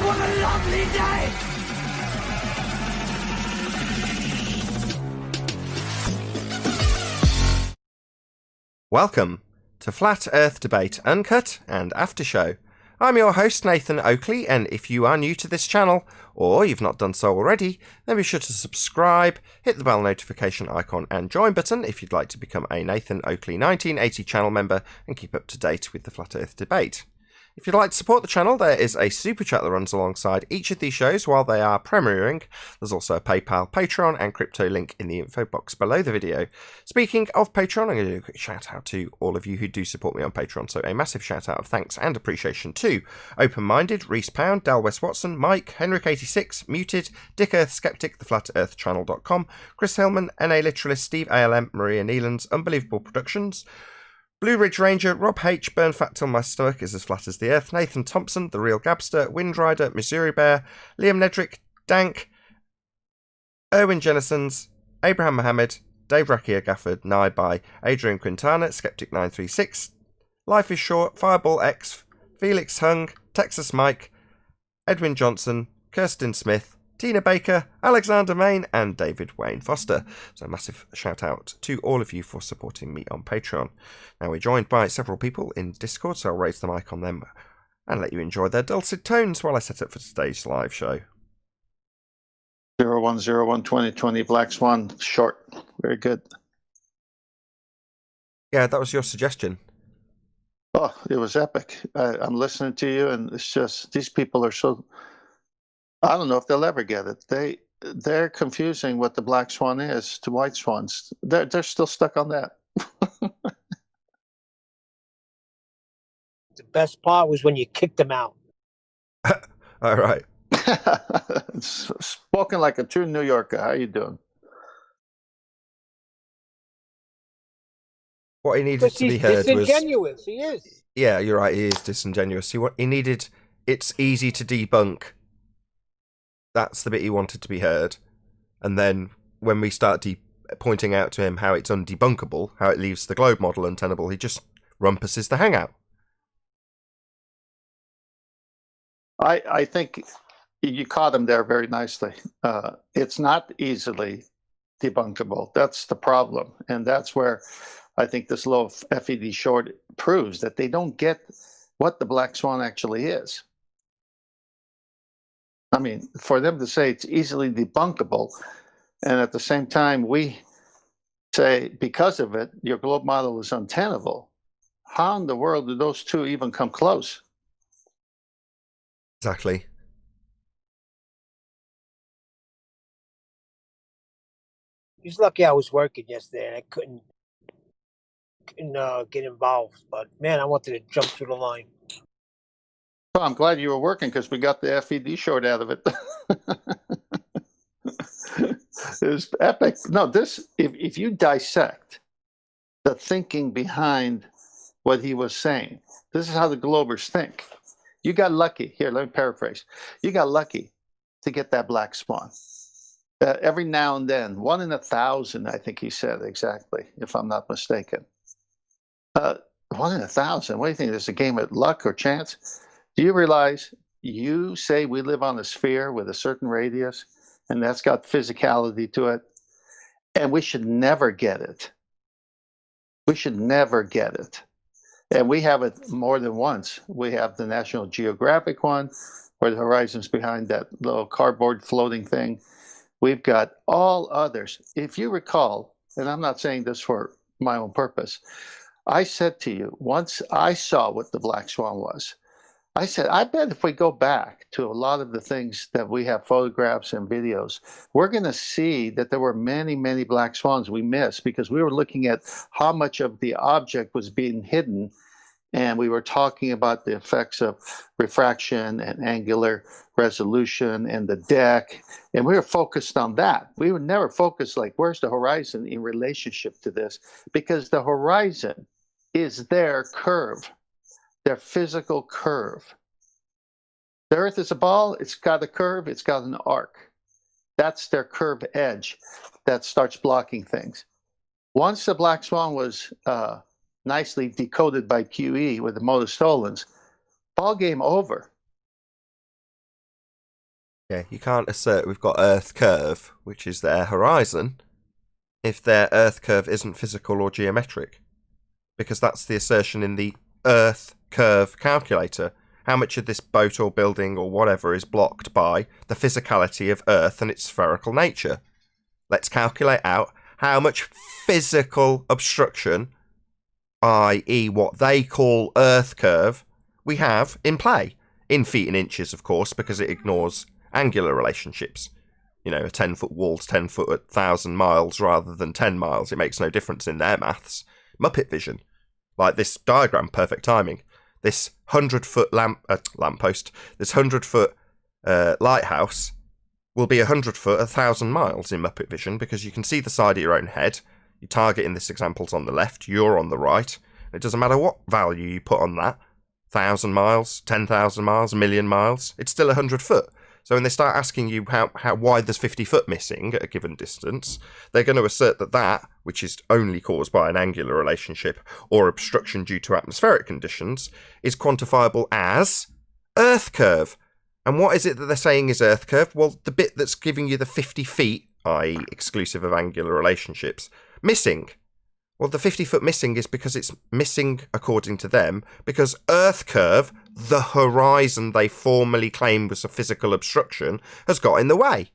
what a lovely day! Welcome to Flat Earth Debate Uncut and After Show. I'm your host Nathan Oakley, and if you are new to this channel, or you've not done so already, then be sure to subscribe, hit the bell notification icon and join button if you'd like to become a Nathan Oakley 1980 channel member and keep up to date with the Flat Earth Debate. If you'd like to support the channel, there is a super chat that runs alongside each of these shows while they are premiering. There's also a PayPal, Patreon and crypto link in the info box below the video. Speaking of Patreon, I'm going to do a quick shout out to all of you who do support me on Patreon. So a massive shout out of thanks and appreciation to Open Minded, Reese Pound, Dal West Watson, Mike, Henrik86, Muted, Dick Earth Skeptic, theflatearthchannel.com, Chris Hillman, NA Literalist, Steve ALM, Maria Neelands, Unbelievable Productions, Blue Ridge Ranger, Rob H, Burn Fat Till My Stomach Is As Flat As the Earth, Nathan Thompson, The Real Gabster, Windrider, Missouri Bear, Liam Nedrick, Dank, Erwin Jennisons, Abraham Mohammed, Dave Rakia Gafford, Nye by Adrian Quintana, Skeptic936, Life is Short, Fireball X, Felix Hung, Texas Mike, Edwin Johnson, Kirsten Smith, Tina Baker, Alexander Main, and David Wayne Foster. So a massive shout out to all of you for supporting me on Patreon. Now we're joined by several people in Discord, so I'll raise the mic on them and let you enjoy their dulcet tones while I set up for today's live show. 0101-2020 Black Swan short. Very good. Yeah, that was your suggestion. Oh, it was epic. I'm listening to you, and it's just these people are so. I don't know if they'll ever get it. They're confusing what the black swan is to white swans. They're still stuck on that. The best part was when you kicked them out. All right. Spoken like a true New Yorker. How you doing? What he needed to be heard was disingenuous. He is. Yeah, you're right. He is disingenuous. He needed. It's easy to debunk. That's the bit he wanted to be heard. And then when we start pointing out to him how it's undebunkable, how it leaves the globe model untenable, he just rumpuses the hangout. I think you caught him there very nicely. It's not easily debunkable. That's the problem. And that's where I think this little FED short proves that they don't get what the black swan actually is. I mean, for them to say it's easily debunkable, and at the same time we say because of it, your globe model is untenable. How in the world do those two even come close? Exactly. He's lucky I was working yesterday and I couldn't get involved. But man, I wanted to jump through the line. Well, I'm glad you were working because we got the FED short out of it. It was epic. No, if you dissect the thinking behind what he was saying, this is how the Globers think. You got lucky. Here, let me paraphrase. You got lucky to get that black swan. Every now and then, 1 in 1,000, I think he said exactly, if I'm not mistaken. 1 in 1,000. What do you think? There's a game of luck or chance? Do you realize you say we live on a sphere with a certain radius, and that's got physicality to it, and we should never get it. We should never get it. And we have it more than once. We have the National Geographic one, where the horizon's behind that little cardboard floating thing. We've got all others. If you recall, and I'm not saying this for my own purpose, I said to you, once I saw what the black swan was, I said, I bet if we go back to a lot of the things that we have photographs and videos, we're going to see that there were many, many black swans we missed because we were looking at how much of the object was being hidden. And we were talking about the effects of refraction and angular resolution and the deck. And we were focused on that. We were never focused like, where's the horizon in relationship to this? Because the horizon is their curve. Their physical curve. The Earth is a ball, it's got a curve, it's got an arc. That's their curved edge that starts blocking things. Once the black swan was nicely decoded by QE with the Motostolans, ball game over. Yeah, you can't assert we've got Earth curve, which is their horizon, if their Earth curve isn't physical or geometric. Because that's the assertion in the Earth curve calculator. How much of this boat or building or whatever is blocked by the physicality of Earth and its spherical nature? Let's calculate out how much physical obstruction, i.e. what they call Earth curve, we have in play. In feet and inches, of course, because it ignores angular relationships. You know, a 10-foot wall's 10 foot at 1,000 miles rather than 10 miles. It makes no difference in their maths. Muppet vision. Like this diagram, perfect timing. This 100-foot lamppost, this 100-foot lighthouse will be 100 foot, 1,000 miles in Muppet vision because you can see the side of your own head. Your target in this example's on the left, you're on the right. It doesn't matter what value you put on that. 1,000 miles, 10,000 miles, a million miles, it's still 100 foot. So when they start asking you how why there's 50 foot missing at a given distance, they're going to assert that, which is only caused by an angular relationship or obstruction due to atmospheric conditions, is quantifiable as Earth curve. And what is it that they're saying is Earth curve? Well, the bit that's giving you the 50 feet, i.e. exclusive of angular relationships, missing. Well, the 50 foot missing is because it's missing, according to them, because Earth curve, the horizon they formally claimed was a physical obstruction, has got in the way.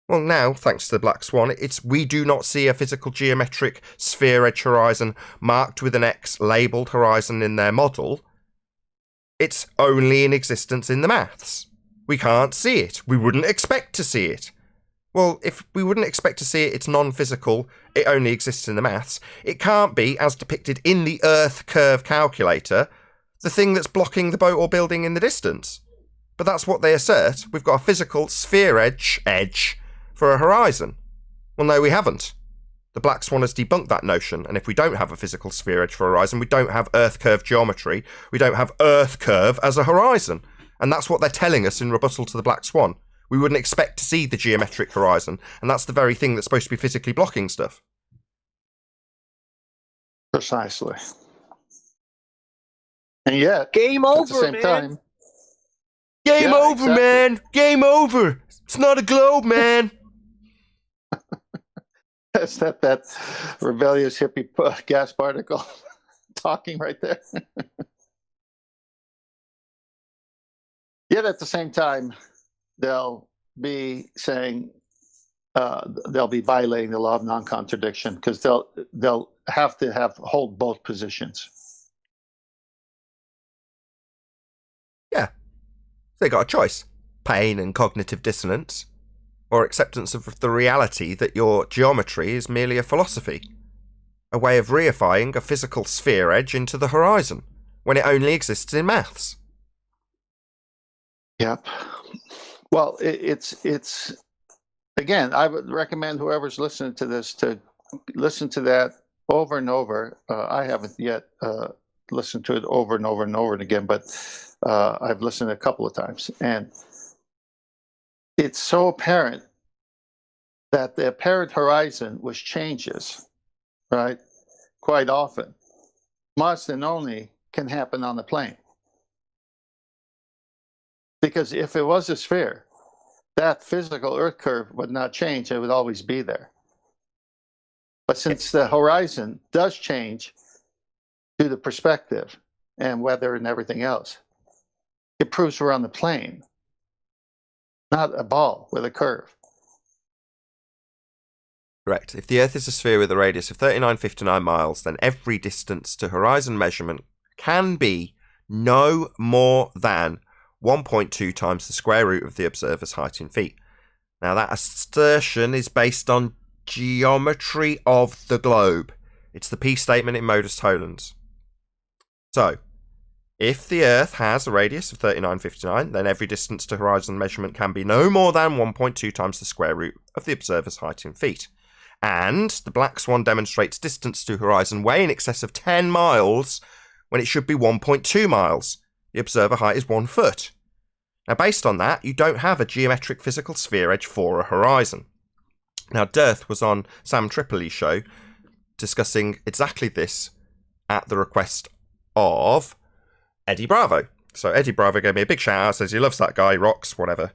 Well, now, thanks to the Black Swan, we do not see a physical geometric sphere edge horizon marked with an X labelled horizon in their model. It's only in existence in the maths. We can't see it. We wouldn't expect to see it. Well, if we wouldn't expect to see it, it's non-physical, it only exists in the maths. It can't be, as depicted in the Earth curve calculator, the thing that's blocking the boat or building in the distance. But that's what they assert. We've got a physical sphere edge for a horizon. Well, no, we haven't. The Black Swan has debunked that notion, and if we don't have a physical sphere edge for a horizon, we don't have Earth curve geometry, we don't have Earth curve as a horizon. And that's what they're telling us in rebuttal to the Black Swan. We wouldn't expect to see the geometric horizon, and that's the very thing that's supposed to be physically blocking stuff. Precisely. And yet, Game at over, the same man. time, Game Yeah, over, exactly. man! Game over! It's not a globe, man! is that rebellious hippie gas particle talking right there? Yet at the same time, they'll be saying they'll be violating the law of non-contradiction because they'll have to hold both positions. Yeah. They got a choice. Pain and cognitive dissonance, or acceptance of the reality that your geometry is merely a philosophy, a way of reifying a physical sphere edge into the horizon, when it only exists in maths. Yep. Well, it's again, I would recommend whoever's listening to this to listen to that over and over. I haven't yet listened to it over and over and over again, but I've listened a couple of times, and it's so apparent that the apparent horizon, which changes, right, quite often, must and only can happen on the plane. Because if it was a sphere, that physical Earth curve would not change. It would always be there. But since the horizon does change to the perspective and weather and everything else, it proves we're on the plane, not a ball with a curve. Correct. If the Earth is a sphere with a radius of 3959 miles, then every distance to horizon measurement can be no more than 1.2 times the square root of the observer's height in feet. Now, that assertion is based on geometry of the globe. It's the P statement in modus tollens. So, if the Earth has a radius of 3959, then every distance to horizon measurement can be no more than 1.2 times the square root of the observer's height in feet. And the Black Swan demonstrates distance to horizon way in excess of 10 miles when it should be 1.2 miles. The observer height is 1 foot. Now, based on that, you don't have a geometric physical sphere edge for a horizon. Now, Dearth was on Sam Tripoli's show discussing exactly this at the request of Eddie Bravo. So Eddie Bravo gave me a big shout out, says he loves that guy, rocks, whatever.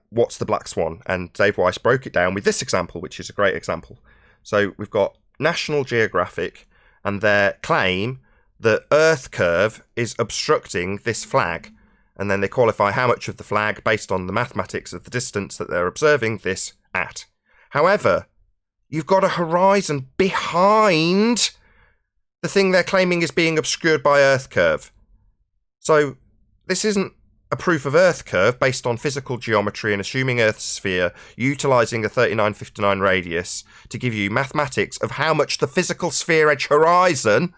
what's the black swan? And Dave Weiss broke it down with this example, which is a great example. So we've got National Geographic and their claim that Earth curve is obstructing this flag. And then they qualify how much of the flag based on the mathematics of the distance that they're observing this at. However, you've got a horizon behind the thing they're claiming is being obscured by Earth curve. So this isn't a proof of Earth curve based on physical geometry and assuming Earth's sphere, utilising a 3959 radius to give you mathematics of how much the physical sphere edge horizon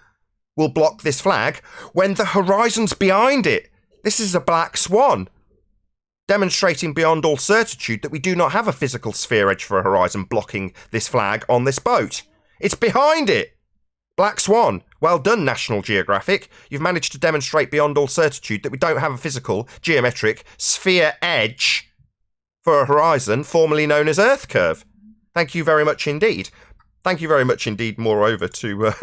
will block this flag when the horizon's behind it. This is a black swan, demonstrating beyond all certitude that we do not have a physical sphere edge for a horizon blocking this flag on this boat. It's behind it. Black swan. Well done, National Geographic. You've managed to demonstrate beyond all certitude that we don't have a physical, geometric, sphere edge for a horizon formerly known as Earth curve. Thank you very much indeed. Thank you very much indeed, moreover, to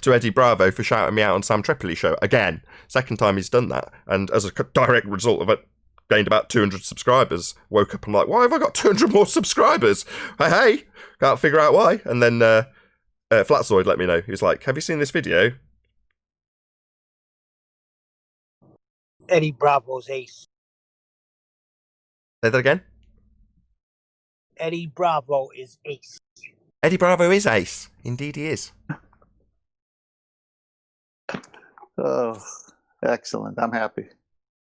Eddie Bravo for shouting me out on Sam Tripoli show. Again, second time he's done that. And as a direct result of it, gained about 200 subscribers. Woke up and like, why have I got 200 more subscribers? Hey, can't figure out why. And then Flatzoid let me know. He was like, have you seen this video? Eddie Bravo's ace. Say that again? Eddie Bravo is ace. Eddie Bravo is ace. Indeed he is. Oh, excellent. I'm happy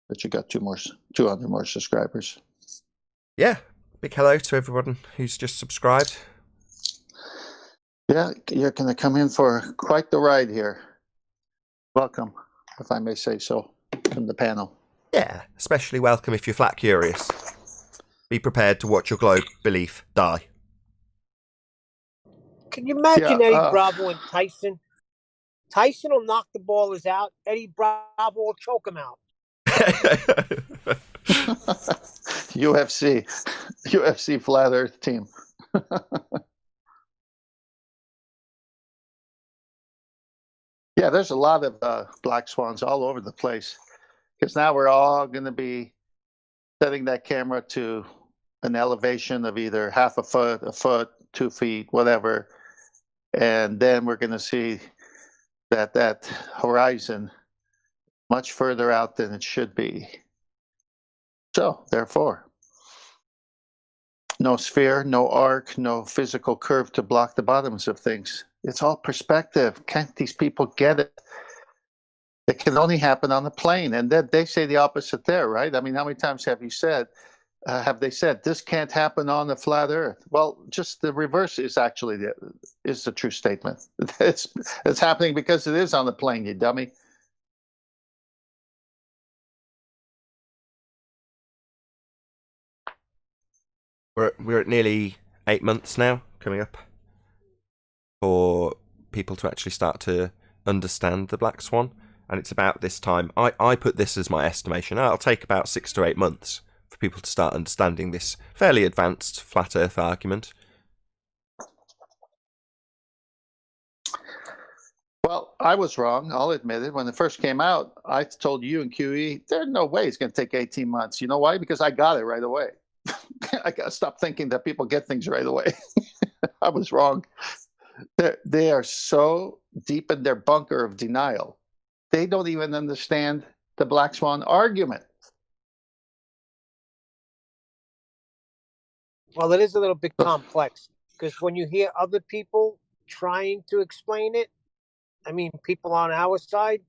that you got 200 more subscribers. Yeah. Big hello to everyone who's just subscribed. Yeah, you're going to come in for quite the ride here. Welcome, if I may say so, from the panel. Yeah, especially welcome if you're flat curious. Be prepared to watch your globe belief die. Can you imagine Yeah, Eddie Bravo and Tyson? Tyson will knock the ballers out. Eddie Bravo will choke him out. UFC Flat Earth team. Yeah, there's a lot of black swans all over the place because now we're all going to be setting that camera to an elevation of either half a foot, 2 feet, whatever. And then we're going to see that horizon much further out than it should be. So, therefore, no sphere, no arc, no physical curve to block the bottoms of things. It's all perspective. Can't these people get it? It can only happen on the plane. And then they say the opposite there, right? I mean, how many times have they said this can't happen on the flat earth? Well, just the reverse is actually the true statement. It's happening because it is on the plane, you dummy. We're at nearly 8 months now coming up for people to actually start to understand the black swan, and it's about this time. I put this as my estimation. It'll take about 6 to 8 months for people to start understanding this fairly advanced flat earth argument. Well, I was wrong. I'll admit it. When it first came out, I told you and QE, there's no way it's going to take 18 months. You know why? Because I got it right away. I got to stop thinking that people get things right away. I was wrong. They are so deep in their bunker of denial. They don't even understand the black swan argument. Well, it is a little bit complex because when you hear other people trying to explain it, I mean, people on our side,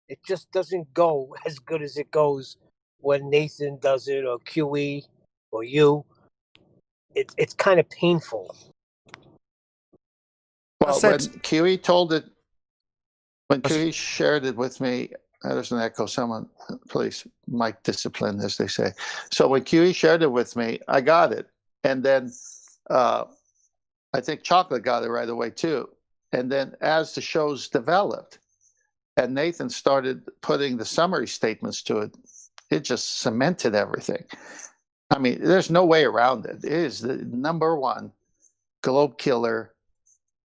it just doesn't go as good as it goes when Nathan does it or QE or you. It's kind of painful. Well, when QE told it, when QE shared it with me, there's an echo. Someone, please, mic discipline, as they say. So when QE shared it with me, I got it. And then I think Chocolate got it right away, too. And then as the shows developed and Nathan started putting the summary statements to it, it just cemented everything. I mean, there's no way around it. It is the number one globe killer.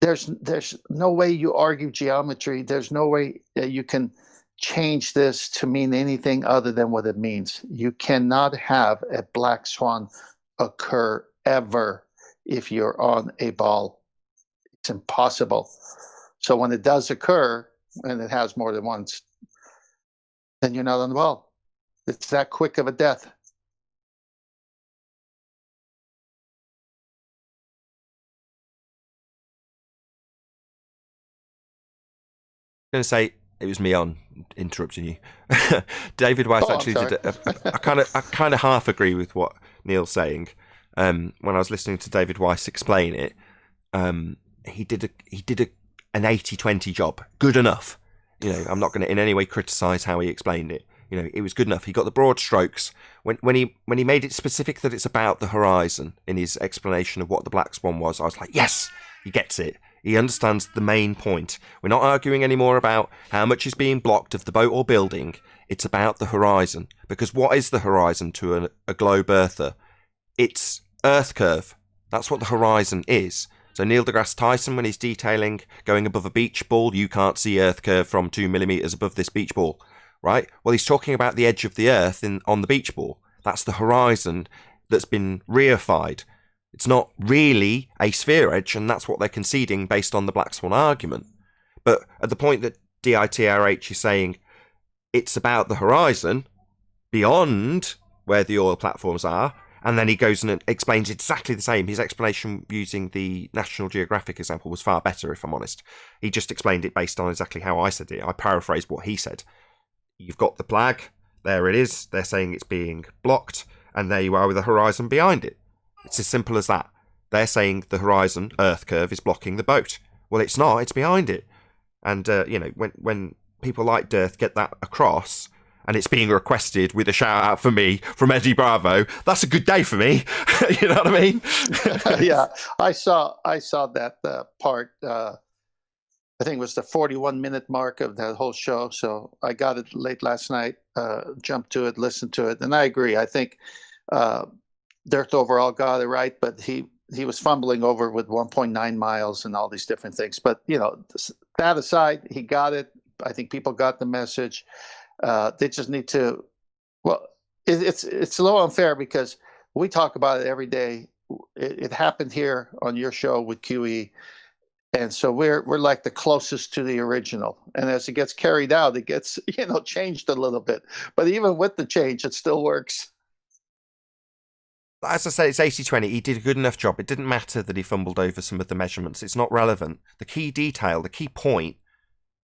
There's no way you argue geometry. There's no way that you can change this to mean anything other than what it means. You cannot have a black swan occur ever if you're on a ball. It's impossible. So when it does occur, and it has more than once, then you're not on the ball. It's that quick of a death. I'm going to say it was me on interrupting you. David Weiss actually did it. I kind of half agree with what Neil's saying. When I was listening to David Weiss explain it, he did an 80-20 job. Good enough. I'm not going to in any way criticize how he explained it. It was good enough. He got the broad strokes. When he made it specific that it's about the horizon in his explanation of what the black swan was, I was like, yes, he gets it. He understands the main point. We're not arguing anymore about how much is being blocked of the boat or building. It's about the horizon. Because what is the horizon to a globe earther? It's Earth curve. That's what the horizon is. So Neil deGrasse Tyson, when he's detailing going above a beach ball, you can't see Earth curve from 2 millimeters above this beach ball, right? Well, he's talking about the edge of the Earth on the beach ball. That's the horizon that's been reified. It's not really a sphere edge, and that's what they're conceding based on the black swan argument. But at the point that DITRH is saying it's about the horizon beyond where the oil platforms are, and then he goes and explains exactly the same. His explanation using the National Geographic example was far better, if I'm honest. He just explained it based on exactly how I said it. I paraphrased what he said. You've got the flag, there it is. They're saying it's being blocked, and there you are with the horizon behind it. It's as simple as that. They're saying the horizon, Earth curve, is blocking the boat. Well, it's not. It's behind it. And, when people like Dearth get that across, and it's being requested with a shout-out for me from Eddie Bravo, that's a good day for me. You know what I mean? Yeah, I saw that part. I think it was the 41-minute mark of that whole show. So I got it late last night, jumped to it, listened to it. And I agree. I think... Dirt overall got it right, but he was fumbling over with 1.9 miles and all these different things. But that aside, he got it. I think people got the message. They just need to. Well, it's a little unfair because we talk about it every day. It happened here on your show with QE, and so we're like the closest to the original. And as it gets carried out, it gets changed a little bit. But even with the change, it still works. As I say, it's 80-20. He did a good enough job. It didn't matter that he fumbled over some of the measurements. It's not relevant. The key detail, the key point,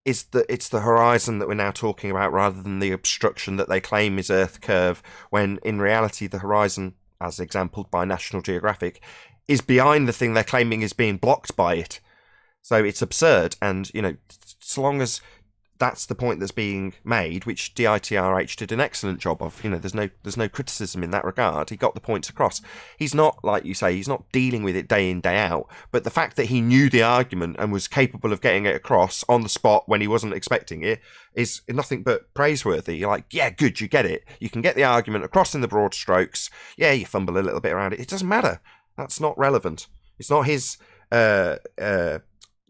is that it's the horizon that we're now talking about rather than the obstruction that they claim is Earth curve, when in reality the horizon, as exampled by National Geographic, is behind the thing they're claiming is being blocked by it. So it's absurd. And, so long as that's the point that's being made, which DITRH did an excellent job of. There's no criticism in that regard. He got the points across. He's not, like you say, he's not dealing with it day in, day out. But the fact that he knew the argument and was capable of getting it across on the spot when he wasn't expecting it is nothing but praiseworthy. You're like, yeah, good, you get it. You can get the argument across in the broad strokes. Yeah, you fumble a little bit around it. It doesn't matter. That's not relevant. It's not his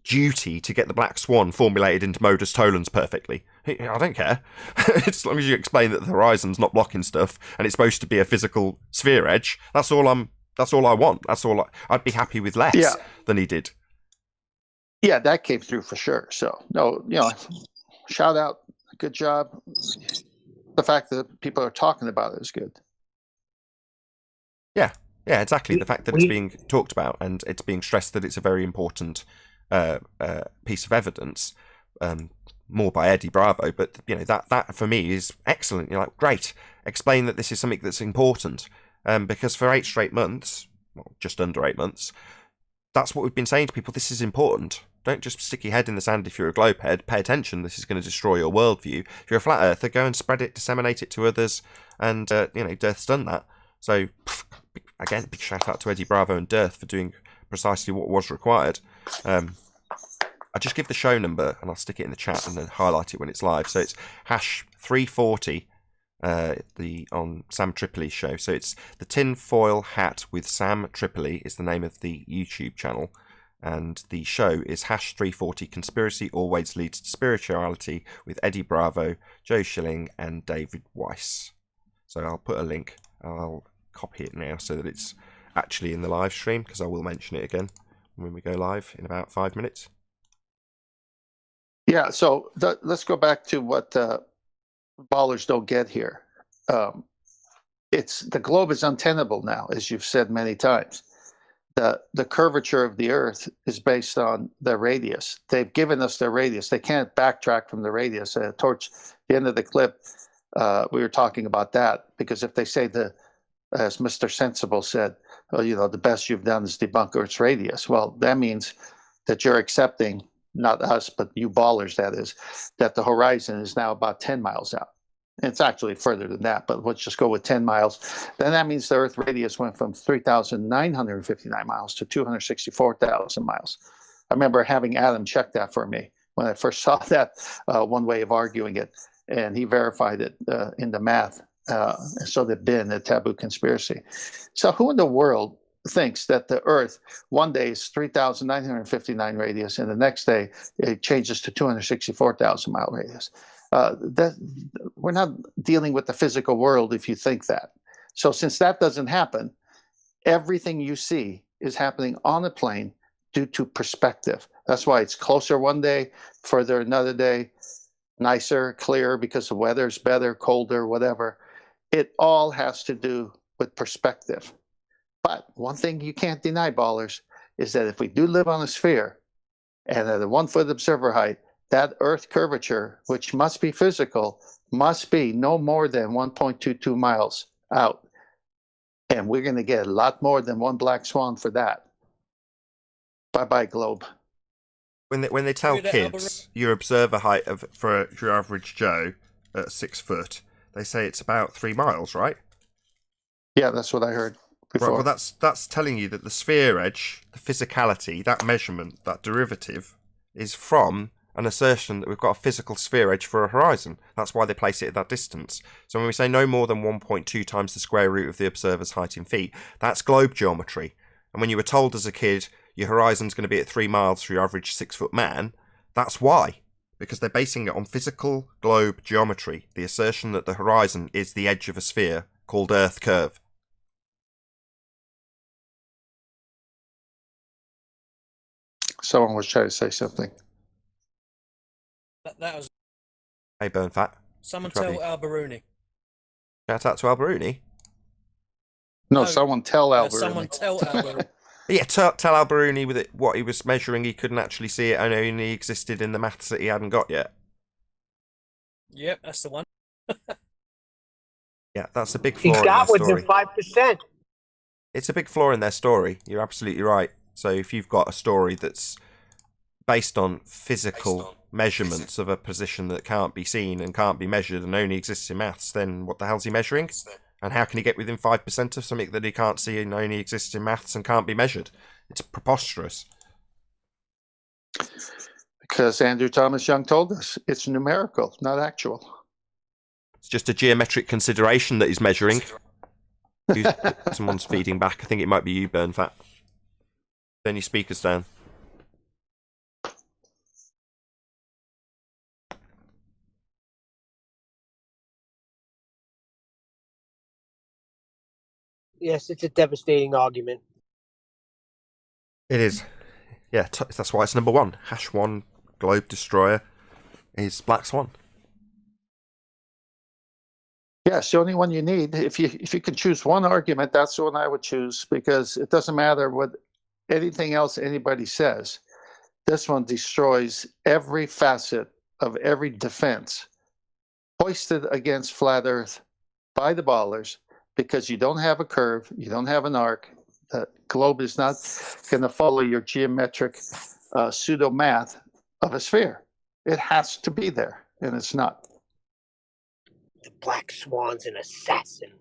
duty to get the black swan formulated into modus tollens perfectly. I don't care. As long as you explain that the horizon's not blocking stuff and it's supposed to be a physical sphere edge, that's all I want. I'd be happy with less than he did. Yeah, that came through for sure. So no, shout out, good job. The fact that people are talking about it is good. Yeah, exactly. The fact that it's being talked about and it's being stressed that it's a very important piece of evidence, more by Eddie Bravo, but that for me is excellent. You're like, great, explain that this is something that's important, because for 8 straight months, well, just under 8 months, that's what we've been saying to people. This is important. Don't just stick your head in the sand if you're a globehead. Pay attention. This is going to destroy your worldview. If you're a flat earther, go and spread it, disseminate it to others, and Dearth's done that. So again, big shout out to Eddie Bravo and Dearth for doing precisely what was required. I just give the show number and I'll stick it in the chat and then highlight it when it's live. So it's #340 on Sam Tripoli's show. So it's the Tinfoil Hat with Sam Tripoli is the name of the YouTube channel, and the show is #340 Conspiracy Always Leads to Spirituality with Eddie Bravo, Joe Schilling, and David Weiss. So I'll put a link. I'll copy it now so that it's actually in the live stream, because I will mention it again when we go live in about 5 minutes. Yeah, so let's go back to what ballers don't get here. The globe is untenable now, as you've said many times. The curvature of the Earth is based on the radius. They've given us their radius. They can't backtrack from the radius. Towards the end of the clip, we were talking about that, because if they say as Mr. Sensible said, well, the best you've done is debunk Earth's radius. Well, that means that you're accepting, not us, but you ballers, that is, that the horizon is now about 10 miles out. It's actually further than that, but let's just go with 10 miles. Then that means the Earth radius went from 3,959 miles to 264,000 miles. I remember having Adam check that for me when I first saw that, one way of arguing it, and he verified it in the math. So they've been a taboo conspiracy. So who in the world thinks that the Earth one day is 3,959 radius, and the next day it changes to 264,000 mile radius? We're not dealing with the physical world if you think that. So since that doesn't happen, everything you see is happening on a plane due to perspective. That's why it's closer one day, further another day, nicer, clearer because the weather's better, colder, whatever. It all has to do with perspective. But one thing you can't deny, ballers, is that if we do live on a sphere and at a 1 foot observer height, that Earth curvature, which must be physical, must be no more than 1.22 miles out. And we're going to get a lot more than one black swan for that. Bye-bye, globe. When they tell kids your observer height for your average Joe at 6 foot, they say it's about 3 miles, right? Yeah, that's what I heard before. Right, well, that's telling you that the sphere edge, the physicality, that measurement, that derivative, is from an assertion that we've got a physical sphere edge for a horizon. That's why they place it at that distance. So when we say no more than 1.2 times the square root of the observer's height in feet, that's globe geometry. And when you were told as a kid your horizon's going to be at 3 miles for your average 6 foot man, that's why. Because they're basing it on physical globe geometry, the assertion that the horizon is the edge of a sphere called Earth curve. Someone was trying to say something. That was. Hey, Burn Fat. Someone tell Al Baruni. Shout out to Al Baruni. No, someone tell Al Baruni. Someone tell Al Baruni. Yeah, tell Al Baruni with it what he was measuring. He couldn't actually see it and only existed in the maths that he hadn't got yet. Yep, that's the one. Yeah, that's a big flaw He in got their story. within 5%. It's a big flaw in their story. You're absolutely right. So if you've got a story that's based on physical measurements of a position that can't be seen and can't be measured and only exists in maths, then what the hell's he measuring? And how can he get within 5% of something that he can't see and only exists in maths and can't be measured? It's preposterous. Because Andrew Thomas Young told us it's numerical, not actual. It's just a geometric consideration that he's measuring. Someone's feeding back. I think it might be you, Burn Fat. Turn your speakers down. Yes, it's a devastating argument. It is. Yeah, that's why it's number one. #1 Globe Destroyer is Black Swan. Yeah, it's the only one you need. If you can choose one argument, that's the one I would choose, because it doesn't matter what anything else anybody says. This one destroys every facet of every defense hoisted against flat Earth by the ballers, because you don't have a curve, you don't have an arc. The globe is not going to follow your geometric pseudo math of a sphere. It has to be there, and it's not. The Black Swan's an assassin.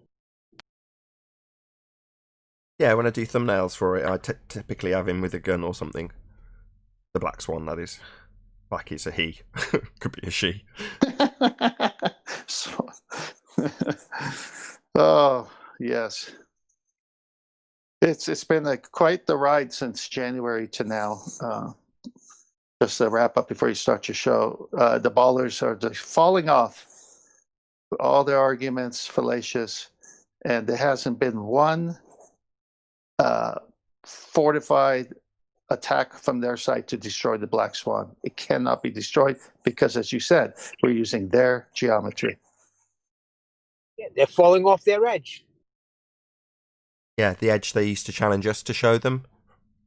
Yeah, when I do thumbnails for it, I typically have him with a gun or something. The Black Swan, that is. Like it's a he. Could be a she. Oh, yes. It's been quite the ride since January to now. Just to wrap up before you start your show, the ballers are just falling off. All their arguments fallacious, and there hasn't been one fortified attack from their side to destroy the black swan. It cannot be destroyed because, as you said, we're using their geometry. Yeah, they're falling off their edge. Yeah, the edge they used to challenge us to show them.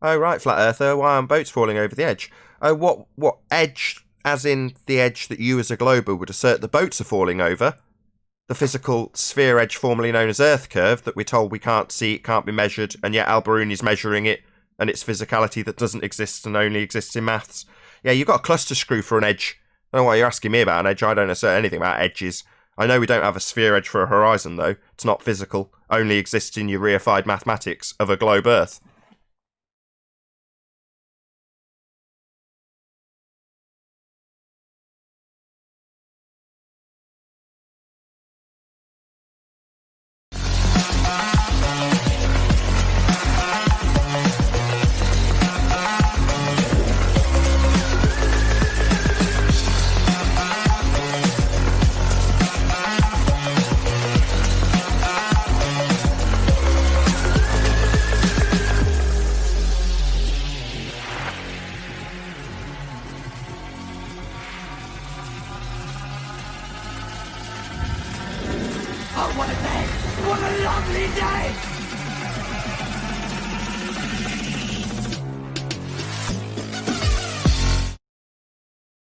Oh, right, flat earther, why aren't boats falling over the edge? Oh, what edge, as in the edge that you as a glober would assert the boats are falling over? The physical sphere edge formerly known as Earth curve that we're told we can't see, it can't be measured, and yet Al-Biruni's measuring it, and its physicality that doesn't exist and only exists in maths. Yeah, you've got a cluster screw for an edge. I don't know why you're asking me about an edge. I don't assert anything about edges. I know we don't have a sphere edge for a horizon, though. It's not physical. Only exists in your reified mathematics of a globe Earth.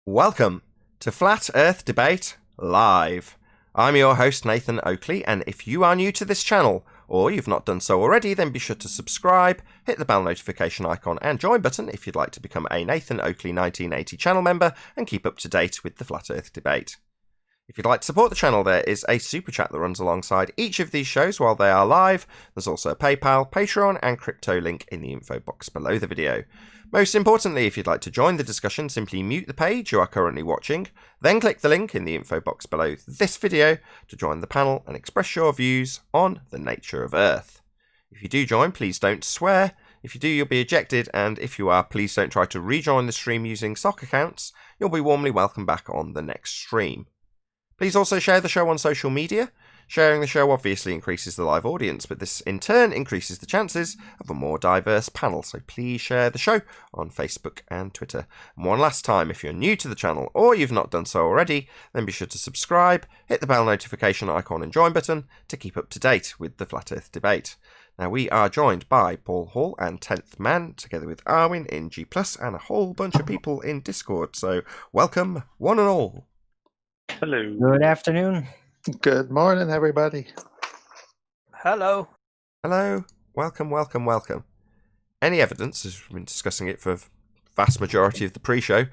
Welcome to Flat Earth Debate Live. I'm your host Nathan Oakley, and if you are new to this channel, or you've not done so already, then be sure to subscribe, hit the bell notification icon and join button if you'd like to become a Nathan Oakley 1980 channel member and keep up to date with the Flat Earth Debate. If you'd like to support the channel, there is a super chat that runs alongside each of these shows while they are live. There's also a PayPal, Patreon and crypto link in the info box below the video. Most importantly, if you'd like to join the discussion, simply mute the page you are currently watching, then click the link in the info box below this video to join the panel and express your views on the nature of Earth. If you do join, please don't swear. If you do, you'll be ejected, and if you are, please don't try to rejoin the stream using sock accounts. You'll be warmly welcomed back on the next stream. Please also share the show on social media. Sharing the show obviously increases the live audience, but this in turn increases the chances of a more diverse panel, so please share the show on Facebook and Twitter. And one last time, if you're new to the channel or you've not done so already, then be sure to subscribe, hit the bell notification icon and join button to keep up to date with the Flat Earth Debate. Now we are joined by Paul Hall and 10th Man, together with Arwin in G+, and a whole bunch of people in Discord, so welcome one and all. Hello. Good afternoon. Good morning, everybody. Hello. Hello, welcome, welcome, welcome. Any evidence, as we've been discussing it for the vast majority of the pre-show,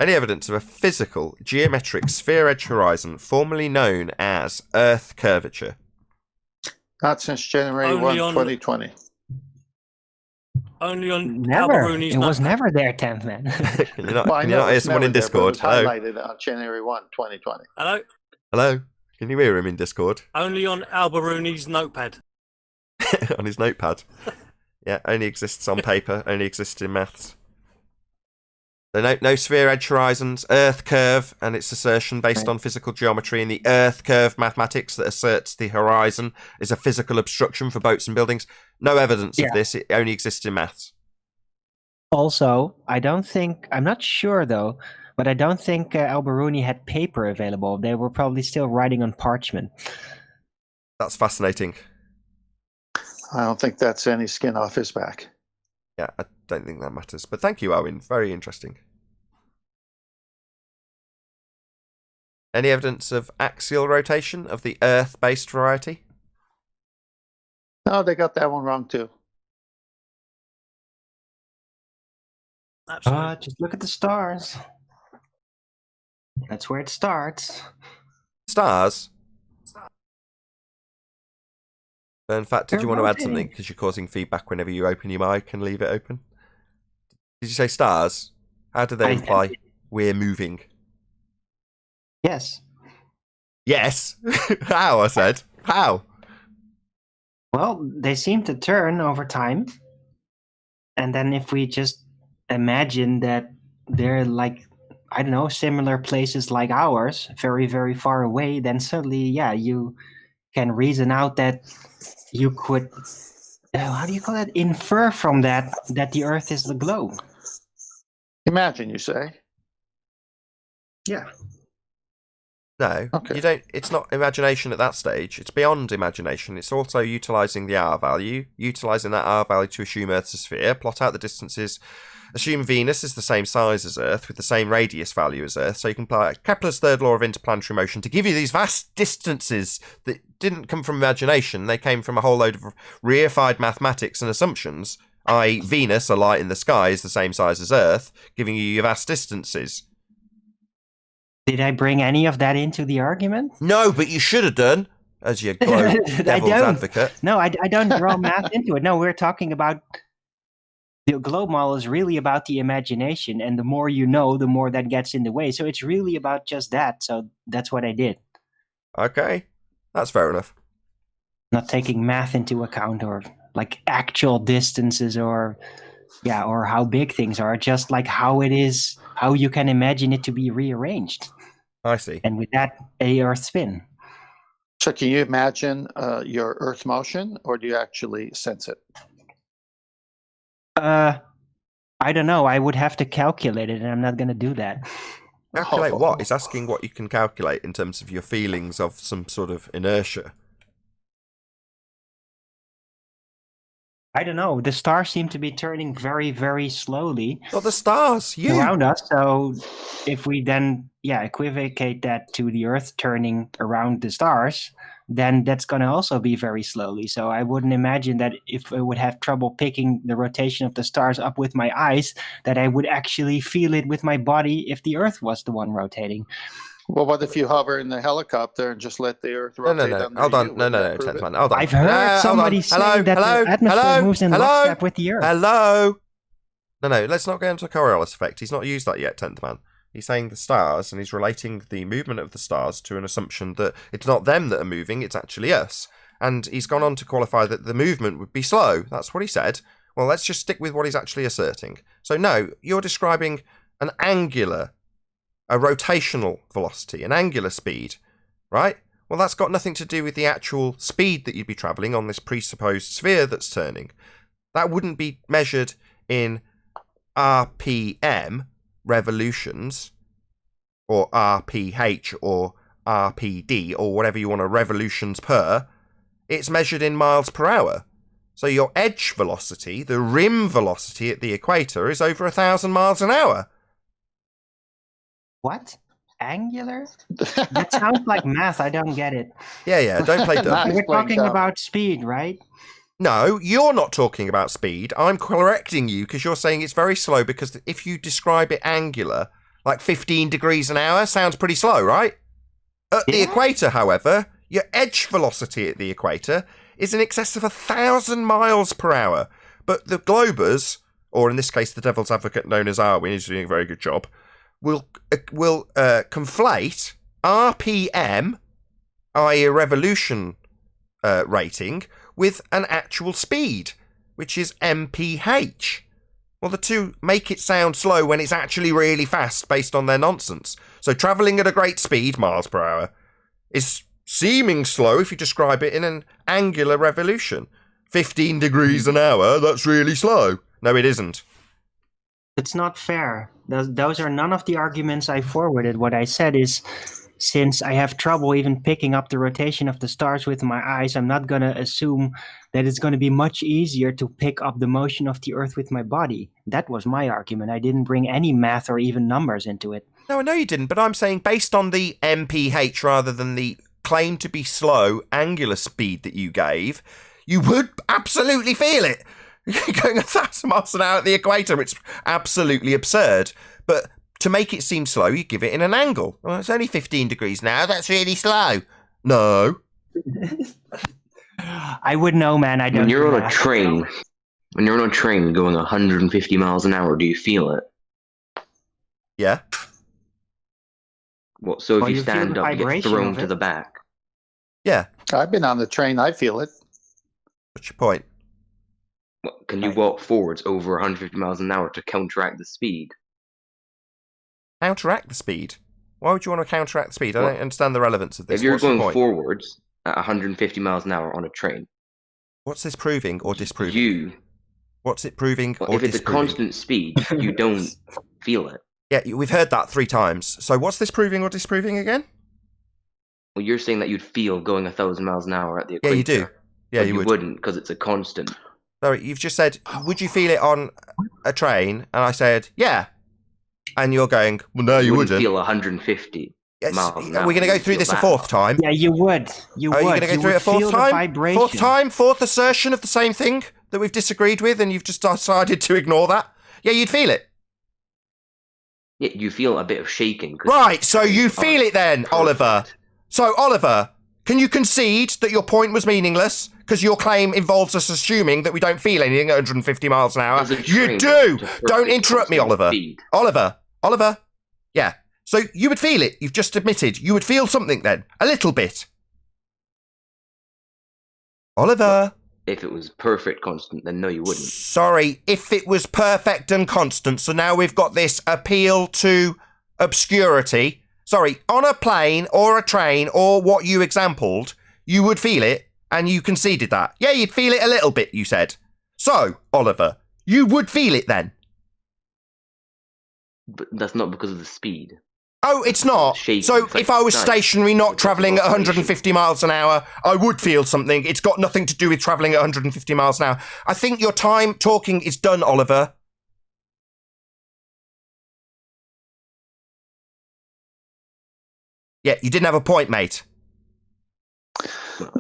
any evidence of a physical, geometric sphere-edge horizon formerly known as Earth curvature? Not since January Only 1, on- 2020. Only on Never. Al-Biruni's It was notepad. never there, 10th Man. Can you not, Well, I can you know not hear it's someone in never there, but it Discord? was Hello? highlighted on January 1, 2020. Hello. Hello? Can you hear him in Discord? Only on Al-Biruni's notepad. On his notepad. Yeah, only exists on paper, only exists in maths. So no sphere edge horizons, Earth curve and its assertion based on physical geometry, and the Earth curve mathematics that asserts the horizon is a physical obstruction for boats and buildings. No evidence of this, it only exists in maths. Also, I'm not sure though, but I don't think Al-Biruni had paper available. They were probably still writing on parchment. That's fascinating. I don't think that's any skin off his back. Yeah, I don't think that matters. But thank you, Owen. Very interesting. Any evidence of axial rotation of the Earth-based variety? No, they got that one wrong too. Absolutely. Just look at the stars. That's where it starts. Stars? But in fact, did you want to add something? Because you're causing feedback whenever you open your mic and leave it open. Did you say stars? How do they imply we're moving? Yes. Yes! How, I said. How? Well, they seem to turn over time. And then if we just imagine that they're like, I don't know, similar places like ours, very, very far away, then suddenly, yeah, you can reason out that you could how do you call that? Infer from that the Earth is the globe. Imagine, you say. Yeah. No, Okay. you don't. It's not imagination at that stage. It's beyond imagination. It's also utilising the R value, utilising that R value to assume Earth's a sphere, plot out the distances, assume Venus is the same size as Earth with the same radius value as Earth, so you can apply Kepler's third law of interplanetary motion to give you these vast distances that didn't come from imagination. They came from a whole load of reified mathematics and assumptions, i.e. Venus, a light in the sky, is the same size as Earth, giving you your vast distances. Did I bring any of that into the argument? No, but you should have done, as your devil's advocate. No, I don't draw math into it. No, we're talking about the globe model is really about the imagination, and the more you know, the more that gets in the way. So it's really about just that. So that's what I did. Okay, that's fair enough. Not taking math into account or like actual distances or how big things are, just like how it is, how you can imagine it to be rearranged. I see. And with that, a Earth spin. So can you imagine your Earth motion, or do you actually sense it? I don't know. I would have to calculate it, and I'm not going to do that. Calculate what? He's asking what you can calculate in terms of your feelings of some sort of inertia. I don't know. The stars seem to be turning very, very slowly. Well, the stars, around us. So if we then, equivocate that to the Earth turning around the stars, then that's going to also be very slowly. So I wouldn't imagine that if I would have trouble picking the rotation of the stars up with my eyes, that I would actually feel it with my body if the Earth was the one rotating. Well, what if you hover in the helicopter and just let the Earth rotate? No. Hold on. No, 10th man. Hold on. I've heard somebody say that the atmosphere moves in lockstep with the Earth. Hello. No. Let's not go into a Coriolis effect. He's not used that yet, 10th man. He's saying the stars, and he's relating the movement of the stars to an assumption that it's not them that are moving, it's actually us. And he's gone on to qualify that the movement would be slow. That's what he said. Well, let's just stick with what he's actually asserting. So, no, you're describing an angular, a rotational velocity, an angular speed, right? Well, that's got nothing to do with the actual speed that you'd be travelling on this presupposed sphere that's turning. That wouldn't be measured in RPM revolutions, or RPH, or RPD, or whatever you want to revolutions per. It's measured in miles per hour. So your edge velocity, the rim velocity at the equator, is over 1,000 miles an hour. What? Angular? That sounds like math. I don't get it. Yeah, don't play dumb. We're talking about speed, right? No, you're not talking about speed. I'm correcting you because you're saying it's very slow, because if you describe it angular, like 15 degrees an hour, sounds pretty slow, right? At the equator, however, your edge velocity at the equator is in excess of 1,000 miles per hour. But the globers, or in this case the devil's advocate known as Arwin, who's doing a very good job, will conflate RPM, i.e. a revolution rating, with an actual speed, which is mph. Well, the two make it sound slow when it's actually really fast based on their nonsense. So travelling at a great speed, miles per hour, is seeming slow if you describe it in an angular revolution. 15 degrees an hour, that's really slow. No, it isn't. It's not fair. Those are none of the arguments I forwarded. What I said is, since I have trouble even picking up the rotation of the stars with my eyes, I'm not going to assume that it's going to be much easier to pick up the motion of the Earth with my body. That was my argument. I didn't bring any math or even numbers into it. No, I know you didn't, but I'm saying based on the mph rather than the claim to be slow angular speed that you gave, you would absolutely feel it. Going 1,000 miles an hour at the equator, it's absolutely absurd. But to make it seem slow, you give it in an angle. Well, it's only 15 degrees now. That's really slow. No. I would know, man. I don't. When you're on a train going 150 miles an hour, do you feel it? Yeah. Well, so if you stand up, you get thrown to the back. Yeah. I've been on the train. I feel it. What's your point? Well, can you walk forwards over 150 miles an hour to counteract the speed? Counteract the speed? Why would you want to counteract the speed? I don't understand the relevance of this. If you're What's the going point? forwards at 150 miles an hour on a train, What's this proving or disproving? You. What's it proving Well, or if it's a disproving? constant speed, you don't feel it. Yeah, we've heard that 3 times. So what's this proving or disproving again? Well, you're saying that you'd feel going 1,000 miles an hour at the Yeah, equator. you do. Yeah, but you would. wouldn't because it's a constant. Sorry, you've just said, would you feel it on a train? And I said, yeah. And you're going, well, no, you wouldn't. Feel 150 Yes. miles an hour. Are we going to go through this a 4th time? Yeah, you would. You Are would. you going to go through it a 4th feel time? The vibration. 4th time? 4th assertion of the same thing that we've disagreed with and you've just decided to ignore that? Yeah, you'd feel it. Yeah, you feel a bit of shaking. Right, so you feel it then, Oliver. So, Oliver, can you concede that your point was meaningless? Because your claim involves us assuming that we don't feel anything at 150 miles an hour. You do! Don't interrupt me, Oliver. Speed. Oliver. Yeah. So you would feel it. You've just admitted. You would feel something then. A little bit. Oliver. If it was perfect constant, then no, you wouldn't. Sorry, if it was perfect and constant. So now we've got this appeal to obscurity. Sorry, on a plane or a train or what you exampled, you would feel it and you conceded that. Yeah, you'd feel it a little bit, you said. So, Oliver, you would feel it then. But that's not because of the speed. Oh, it's not. Shaking. So It's like if I was nice. stationary, not It's travelling like at vibration. 150 miles an hour, I would feel something. It's got nothing to do with travelling at 150 miles an hour. I think your time talking is done, Oliver. Yeah, you didn't have a point, mate.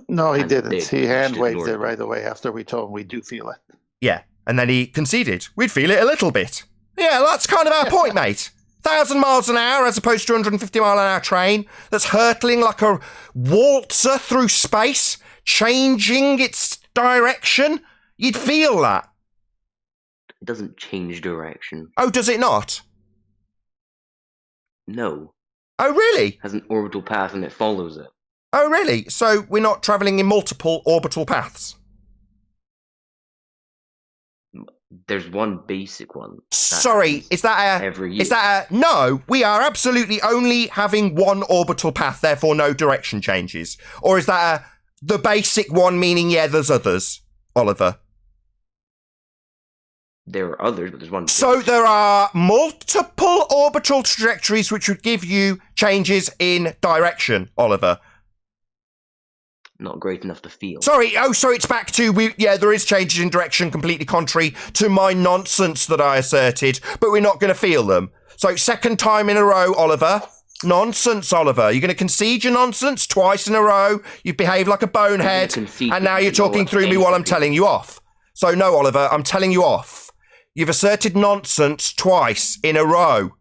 No, he And didn't. they He just hand waved ignored it it. right away after we told him we do feel it. Yeah, and then he conceded. We'd feel it a little bit. Yeah, that's kind of our point, mate. 1,000 miles an hour as opposed to 150 mile an hour train that's hurtling like a waltzer through space, changing its direction. You'd feel that. It doesn't change direction. Oh, does it not? No. Oh, really? It has an orbital path and it follows it. Oh, really? So we're not travelling in multiple orbital paths? There's one basic one. Sorry, is that a... every year. Is that a... No, we are absolutely only having one orbital path, therefore no direction changes. Or is that a... the basic one, meaning, yeah, there's others, Oliver? There are others, but there's one. So there are multiple orbital trajectories which would give you changes in direction, Oliver. Not great enough to feel. Sorry, it's back to, yeah, there is changes in direction completely contrary to my nonsense that I asserted, but we're not going to feel them. So 2nd time in a row, Oliver. Nonsense, Oliver. You're going to concede your nonsense twice in a row. You've behaved like a bonehead, and now you're talking through me while I'm telling you off. So no, Oliver, I'm telling you off. You've asserted nonsense twice in a row.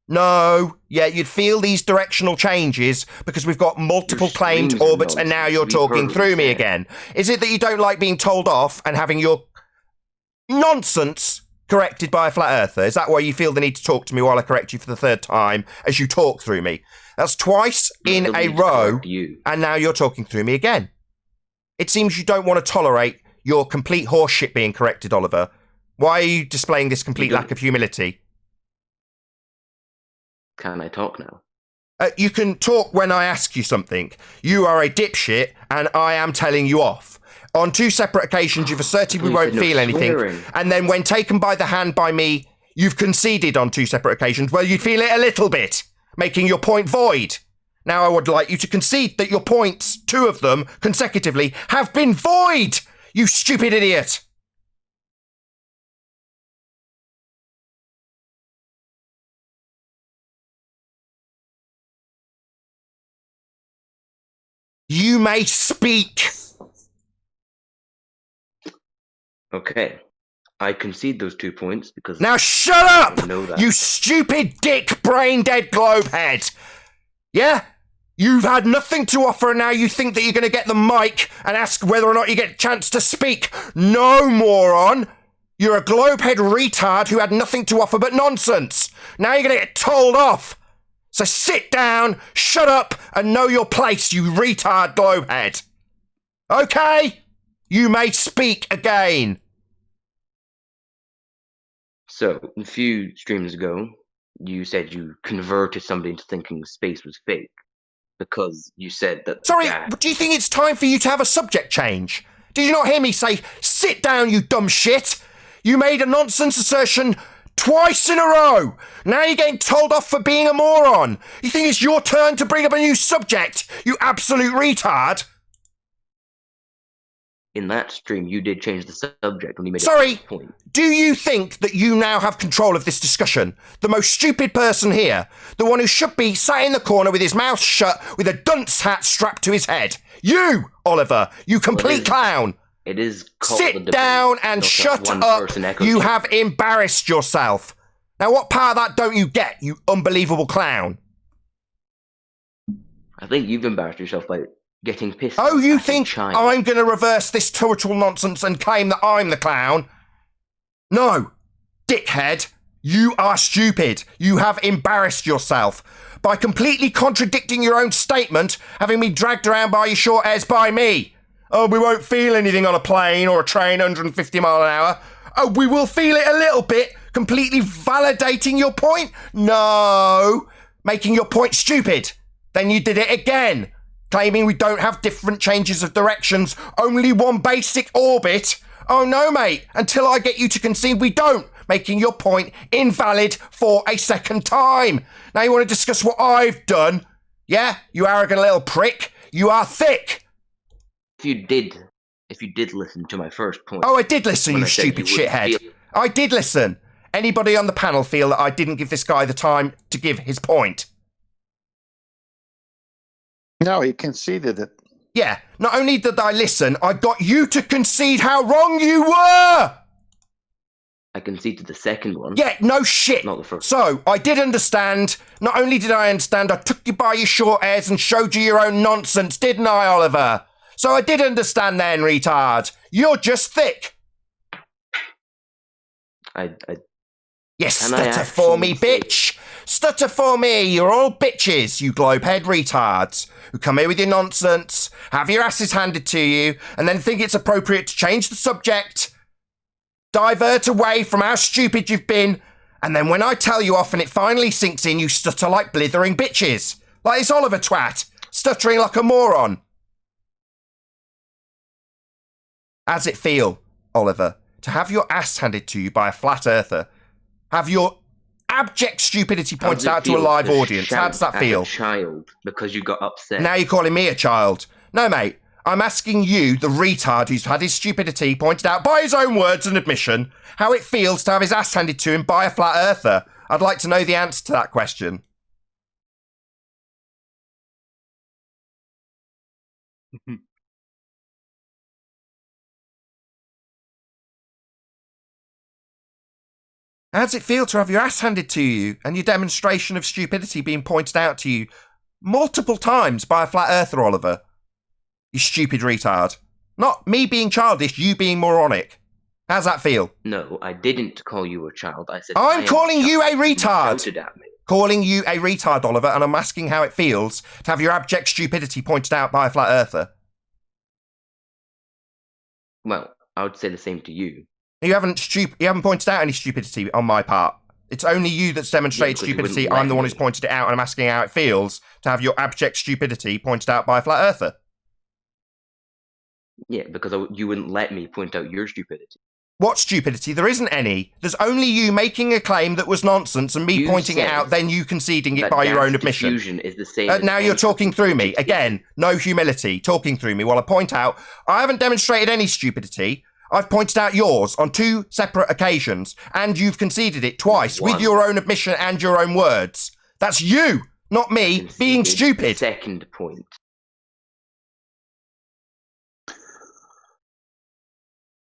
No, yeah, you'd feel these directional changes because we've got multiple Your claimed screams are orbits and now nonsense. you're We've talking heard through me it. again. Is it that you don't like being told off and having your nonsense corrected by a flat earther? Is that why you feel the need to talk to me while I correct you for the 3rd time as you talk through me? That's twice in Nobody a needs to row correct you. and now you're talking through me again. It seems you don't want to tolerate your complete horseshit being corrected, Oliver. Why are you displaying this complete lack of humility? Can I talk now? You can talk when I ask you something. You are a dipshit, and I am telling you off. On 2 separate occasions, you've asserted we You won't said no feel anything, swearing. and then when taken by the hand by me, you've conceded on 2 separate occasions. Well, you'd feel it a little bit, making your point void. Now I would like you to concede that your points, 2 of them, consecutively, have been void, you stupid idiot. You may speak. Okay. I concede those 2 points because Now shut up, I know that. you stupid dick brain dead globe head. Yeah? You've had nothing to offer and now you think that you're going to get the mic and ask whether or not you get a chance to speak. No, moron. You're a globehead retard who had nothing to offer but nonsense. Now you're going to get told off. So sit down, shut up, and know your place, you retard globehead. Okay? You may speak again. So, a few streams ago, you said you converted somebody into thinking space was fake because you said that. Sorry, gas- do you think it's time for you to have a subject change? Did you not hear me say, sit down, you dumb shit? You made a nonsense assertion twice in a row. Now you're getting told off for being a moron. You think it's your turn to bring up a new subject, you absolute retard? In that stream, you did change the subject when you made Sorry, a point. do you think that you now have control of this discussion? The most stupid person here, the one who should be sat in the corner with his mouth shut with a dunce hat strapped to his head. You, Oliver, you complete clown. It is called Sit down and shut up. You have embarrassed yourself. Now, what part of that don't you get, you unbelievable clown? I think you've embarrassed yourself by getting pissed. Oh, off you at think China. I'm going to reverse this total nonsense and claim that I'm the clown? No, dickhead. You are stupid. You have embarrassed yourself by completely contradicting your own statement, having been dragged around by your short hairs by me. Oh, we won't feel anything on a plane or a train 150 mile an hour. Oh, we will feel it a little bit, completely validating your point? No, making your point stupid. Then you did it again, claiming we don't have different changes of directions, only one basic orbit. Oh no, mate, until I get you to concede we don't, making your point invalid for a second time. Now you want to discuss what I've done? Yeah, you arrogant little prick. You are thick. If you did listen to my first point. Oh, I did listen, when you I said stupid you wouldn't shithead. feel- I did listen. Anybody on the panel feel that I didn't give this guy the time to give his point? No, he conceded it. Yeah, not only did I listen, I got you to concede how wrong you were! I conceded the second one. Yeah, no shit. Not the first. So, I did understand. Not only did I understand, I took you by your short hairs and showed you your own nonsense, didn't I, Oliver? So I did understand then, retard. You're just thick. I Yes, Can I stutter for me, actually say- bitch. Stutter for me. You're all bitches, you globehead retards, who come here with your nonsense, have your asses handed to you, and then think it's appropriate to change the subject, divert away from how stupid you've been, and then when I tell you off and it finally sinks in, you stutter like blithering bitches. Like this Oliver twat, stuttering like a moron. How's it feel, Oliver, to have your ass handed to you by a flat earther? Have your abject stupidity pointed out to a live audience? How does that feel? As a child, because you got upset. Now you're calling me a child. No, mate. I'm asking you, the retard who's had his stupidity pointed out by his own words and admission, how it feels to have his ass handed to him by a flat earther. I'd like to know the answer to that question. How does it feel to have your ass handed to you and your demonstration of stupidity being pointed out to you multiple times by a flat earther, Oliver? You stupid retard. Not me being childish, you being moronic. How's that feel? No, I didn't call you a child. I said I'm calling you a retard. Shouted at me. Calling you a retard, Oliver, and I'm asking how it feels to have your abject stupidity pointed out by a flat earther. Well, I would say the same to you. You haven't pointed out any stupidity on my part. It's only you that's demonstrated because you stupidity. wouldn't let I'm the one me. who's pointed it out, and I'm asking how it feels to have your abject stupidity pointed out by a flat earther. Yeah, because you wouldn't let me point out your stupidity. What stupidity? There isn't any. There's only you making a claim that was nonsense and me You pointing it said out, then you conceding it That by your gas own admission. diffusion is the same. as Now you're any talking through me. stupidity. Again, no humility, talking through me while I point out I haven't demonstrated any stupidity. I've pointed out yours on 2 separate occasions, and you've conceded it twice with One. your own admission and your own words. That's you, not me, being Conceded the stupid. Second point.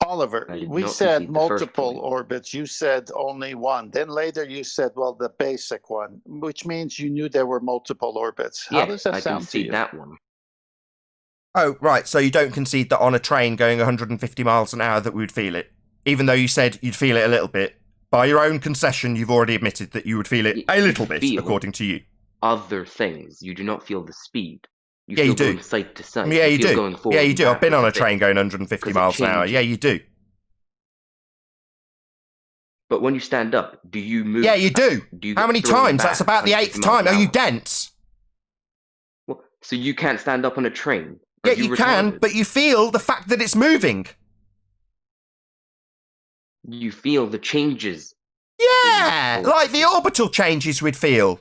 Oliver, I did we not said concede the first multiple point. orbits. You said only one. Then later you said, well, the basic one, which means you knew there were multiple orbits. How Yeah, does that I sound to concede you? that one. Oh, right, so you don't concede that on a train going 150 miles an hour that we would feel it, even though you said you'd feel it a little bit. By your own concession, you've already admitted that you would feel it a little bit, Feel according to you. Other things. You do not feel the speed. You Yeah, feel you do. going side to side. Yeah, you feel do. Going forward Yeah, you and do. I've been on a backwards bit. train going 150 'Cause it miles an hour. changes. Yeah, you do. But when you stand up, do you move? Yeah, you do. Do you How get many thrown times? back That's about the 150 8th miles time. an Are you hour? dense? Well, so you can't stand up on a train Yeah, you can, retarded? but you feel the fact that it's moving. You feel the changes. Yeah, like the orbital changes we'd feel.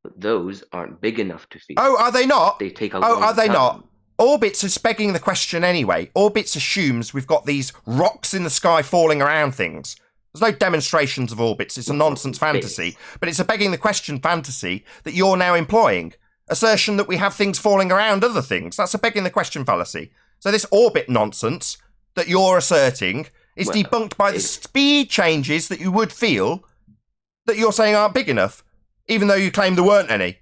But those aren't big enough to feel. Oh, are they not? They take a long time. Oh, are they not? Orbits is begging the question anyway. Orbits assumes we've got these rocks in the sky falling around things. There's no demonstrations of orbits. It's a nonsense fantasy. But it's a begging the question fantasy that you're now employing. Assertion that we have things falling around other things. That's a begging the question fallacy. So this orbit nonsense that you're asserting is debunked by the speed changes that you would feel that you're saying aren't big enough, even though you claim there weren't any.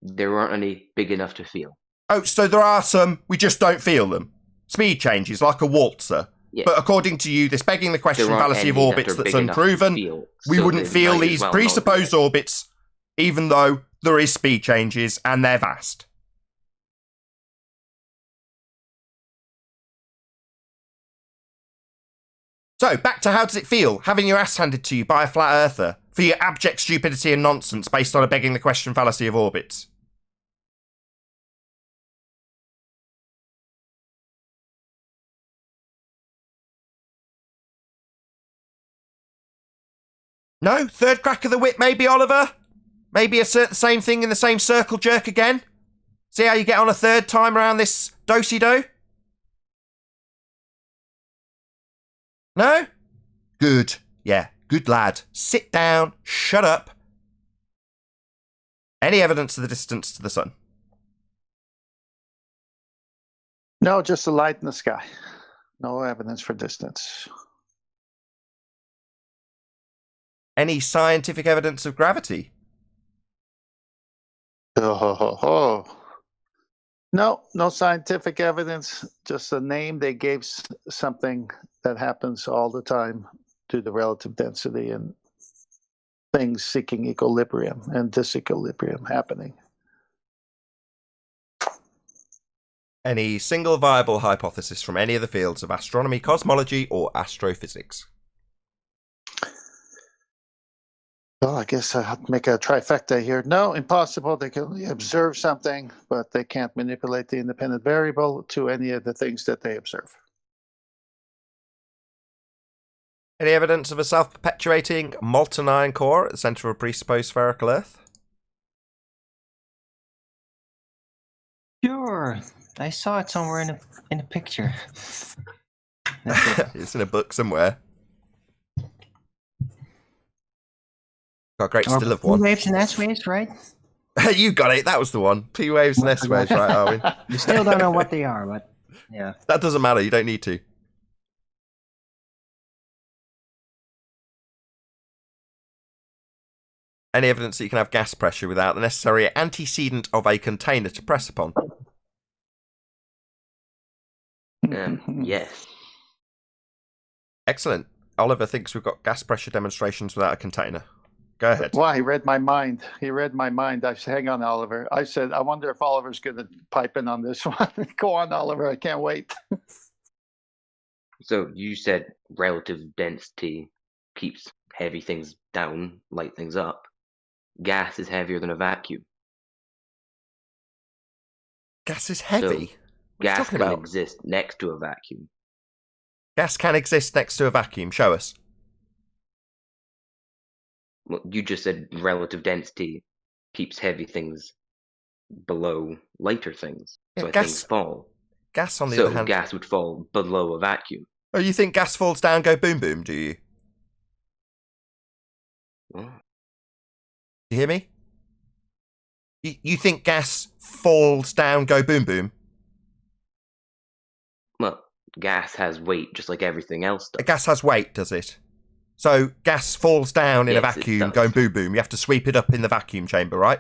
There aren't any big enough to feel. Oh, so there are some, we just don't feel them. Speed changes, like a waltzer. Yeah. But according to you, this begging the question fallacy of orbits that's unproven, we wouldn't feel these presupposed orbits, even though there is speed changes and they're vast. So, back to how does it feel, having your ass handed to you by a flat earther for your abject stupidity and nonsense based on a begging the question fallacy of orbits? No? Third crack of the whip, maybe, Oliver? Maybe assert the same thing in the same circle jerk again? See how you get on a third time around this do-si-do? No? Good. Yeah, good lad. Sit down, shut up. Any evidence of the distance to the sun? No, just a light in the sky. No evidence for distance. Any scientific evidence of gravity? Oh. No, no scientific evidence. Just a name they gave something that happens all the time to the relative density and things seeking equilibrium and disequilibrium happening. Any single viable hypothesis from any of the fields of astronomy, cosmology, or astrophysics? Well, I guess I have to make a trifecta here. No, impossible. They can only observe something, but they can't manipulate the independent variable to any of the things that they observe. Any evidence of a self-perpetuating molten iron core at the centre of a presupposed spherical Earth? Sure. I saw it somewhere in a picture. It's in a book somewhere. Got a great still of one. P waves and S waves, right? You got it. That was the one. P waves and S waves, right, Arwin? You still don't know what they are, but yeah. That doesn't matter. You don't need to. Any evidence that you can have gas pressure without the necessary antecedent of a container to press upon? Yes. Excellent. Oliver thinks we've got gas pressure demonstrations without a container. Go ahead. Wow, he read my mind. He read my mind. I said, hang on, Oliver. I said, I wonder if Oliver's going to pipe in on this one. Go on, Oliver. I can't wait. So you said relative density keeps heavy things down, light things up. Gas is heavier than a vacuum. Gas is heavy? So gas can exist next to a vacuum. Gas can exist next to a vacuum. Show us. Well, you just said relative density keeps heavy things below lighter things. So things fall. Gas, on the other hand... gas would fall below a vacuum. Oh, you think gas falls down, go boom boom, do you? What? You hear me? You think gas falls down, go boom boom? Well, gas has weight just like everything else does. Gas has weight, does it? So gas falls down in a vacuum, going boom boom. You have to sweep it up in the vacuum chamber, right?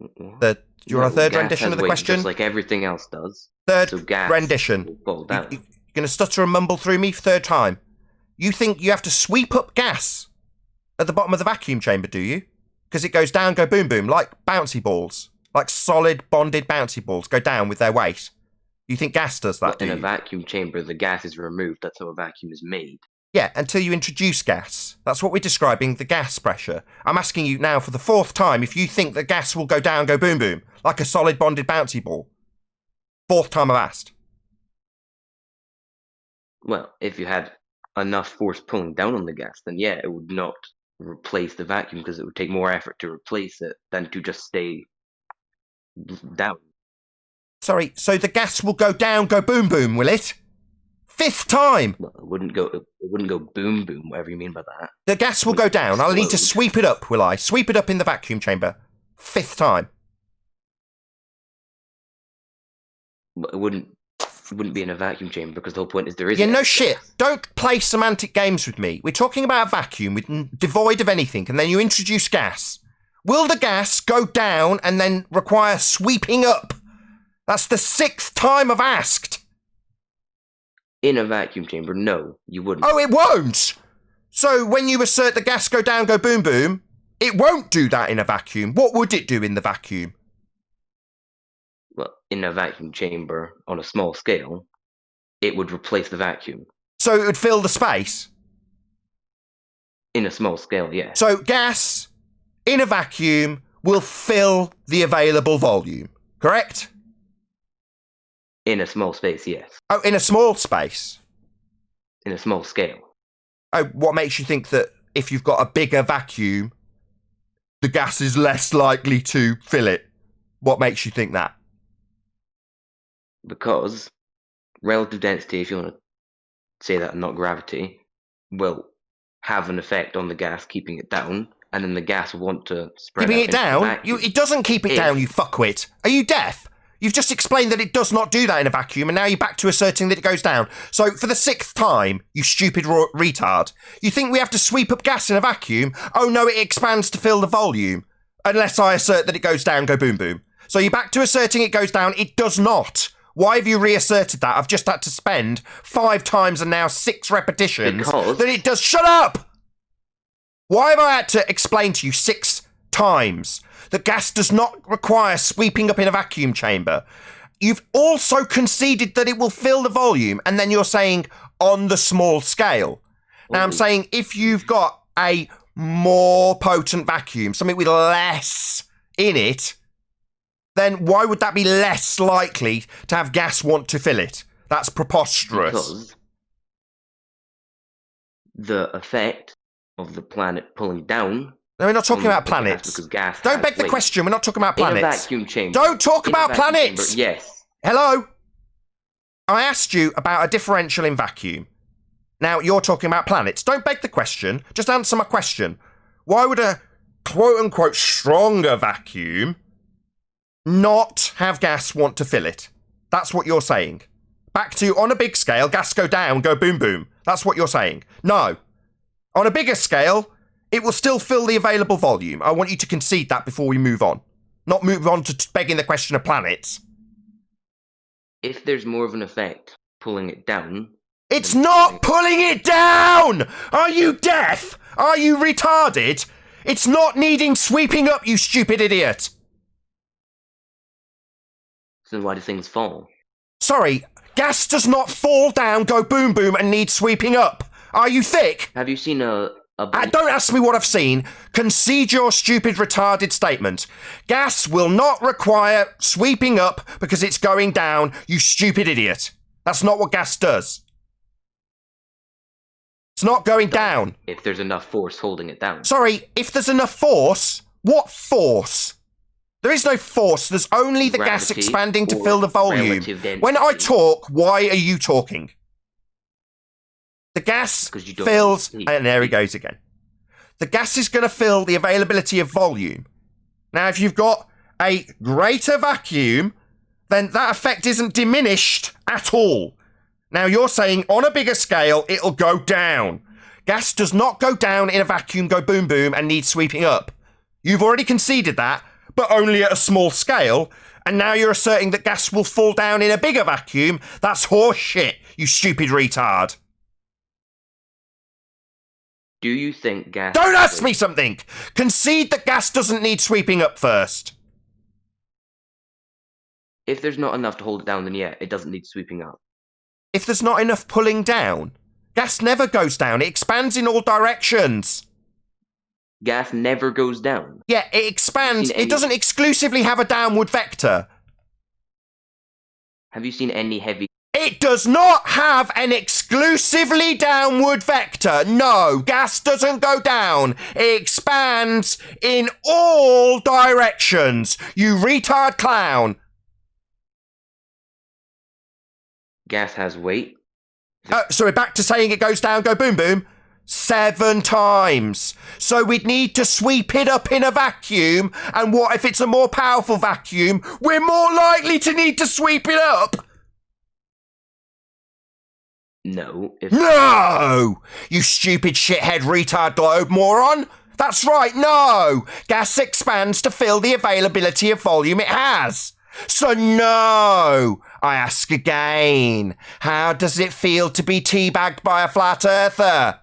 Do you want a third rendition of the question? Just like everything else does. Third so gas rendition. Will fall down. You're going to stutter and mumble through me for third time. You think you have to sweep up gas at the bottom of the vacuum chamber, do you? Because it goes down, go boom boom, like bouncy balls. Like solid bonded bouncy balls go down with their weight. You think gas does that, In a vacuum chamber, the gas is removed. That's how a vacuum is made. Yeah, until you introduce gas. That's what we're describing, the gas pressure. I'm asking you now for the 4th time if you think that gas will go down, go boom boom, like a solid bonded bouncy ball. 4th time I've asked. Well, if you had enough force pulling down on the gas, then yeah, it would not replace the vacuum because it would take more effort to replace it than to just stay down. Sorry, so the gas will go down, go boom boom, will it? 5th time! Well, it wouldn't go boom boom, whatever you mean by that. The gas will go down. I'll need to sweep it up, will I? Sweep it up in the vacuum chamber. 5th time. But it wouldn't be in a vacuum chamber because the whole point is there is. Yeah, no shit. Don't play semantic games with me. We're talking about a vacuum devoid of anything, and then you introduce gas. Will the gas go down and then require sweeping up? That's the 6th time I've asked. In a vacuum chamber, no, you wouldn't. Oh, it won't! So when you assert the gas go down, go boom boom, it won't do that in a vacuum. What would it do in the vacuum? Well, in a vacuum chamber, on a small scale, it would replace the vacuum. So it would fill the space? In a small scale, yes. So gas, in a vacuum, will fill the available volume, correct? In a small space, yes. Oh, in a small space? In a small scale. Oh, what makes you think that if you've got a bigger vacuum, the gas is less likely to fill it? What makes you think that? Because relative density, if you want to say that and not gravity, will have an effect on the gas, keeping it down, and then the gas will want to spread Keeping out it into the down? vacuum. It doesn't keep it down, you fuckwit. Are you deaf? You've just explained that it does not do that in a vacuum, and now you're back to asserting that it goes down. So, for the 6th time, you stupid retard, you think we have to sweep up gas in a vacuum? Oh no, it expands to fill the volume. Unless I assert that it goes down, go boom boom. So you're back to asserting it goes down. It does not. Why have you reasserted that? I've just had to spend 5 times and now 6 repetitions that it does. Shut up! Why have I had to explain to you 6 times that gas does not require sweeping up in a vacuum chamber? You've also conceded that it will fill the volume, and then you're saying on the small scale. Now, I'm saying if you've got a more potent vacuum, something with less in it, then why would that be less likely to have gas want to fill it? That's preposterous. Because the effect of the planet pulling down. No, we're not talking about planets. Don't beg the question. We're not talking about planets. In a vacuum chamber. Don't talk about planets. Chamber, yes. Hello? I asked you about a differential in vacuum. Now you're talking about planets. Don't beg the question. Just answer my question. Why would a quote-unquote stronger vacuum not have gas want to fill it? That's what you're saying. Back to, on a big scale, gas go down, go boom boom. That's what you're saying. No. On a bigger scale, it will still fill the available volume. I want you to concede that before we move on. Not move on to begging the question of planets. If there's more of an effect pulling it down... It's not pulling it down! Are you deaf? Are you retarded? It's not needing sweeping up, you stupid idiot! So why do things fall? Sorry, gas does not fall down, go boom boom, and need sweeping up. Are you thick? Have you seen a don't ask me what I've seen. Concede your stupid, retarded statement. Gas will not require sweeping up because it's going down, you stupid idiot. That's not what gas does. It's not going down. If there's enough force holding it down. Sorry, if there's enough force? What force? There is no force. There's only the gas expanding to fill the volume. When I talk, why are you talking? The gas fills... And there he goes again. The gas is going to fill the availability of volume. Now, if you've got a greater vacuum, then that effect isn't diminished at all. Now, you're saying on a bigger scale, it'll go down. Gas does not go down in a vacuum, go boom boom, and need sweeping up. You've already conceded that, but only at a small scale. And now you're asserting that gas will fall down in a bigger vacuum. That's horse shit, you stupid retard. Do you think gas... Don't ask me something! Concede that gas doesn't need sweeping up first. If there's not enough to hold it down, then yeah, it doesn't need sweeping up. If there's not enough pulling down, Gas never goes down. It expands in all directions. Gas never goes down. Yeah, it expands. It doesn't exclusively have a downward vector. Have you seen any heavy... It does not have an exclusively downward vector. No, gas doesn't go down. It expands in all directions. You retard clown. Gas has weight? So we're back to saying it goes down, go boom boom. 7 times. So we'd need to sweep it up in a vacuum. And what if it's a more powerful vacuum? We're more likely to need to sweep it up. No. No! You stupid shithead retard globe moron. That's right, no! Gas expands to fill the availability of volume it has. So no! I ask again. How does it feel to be teabagged by a flat earther?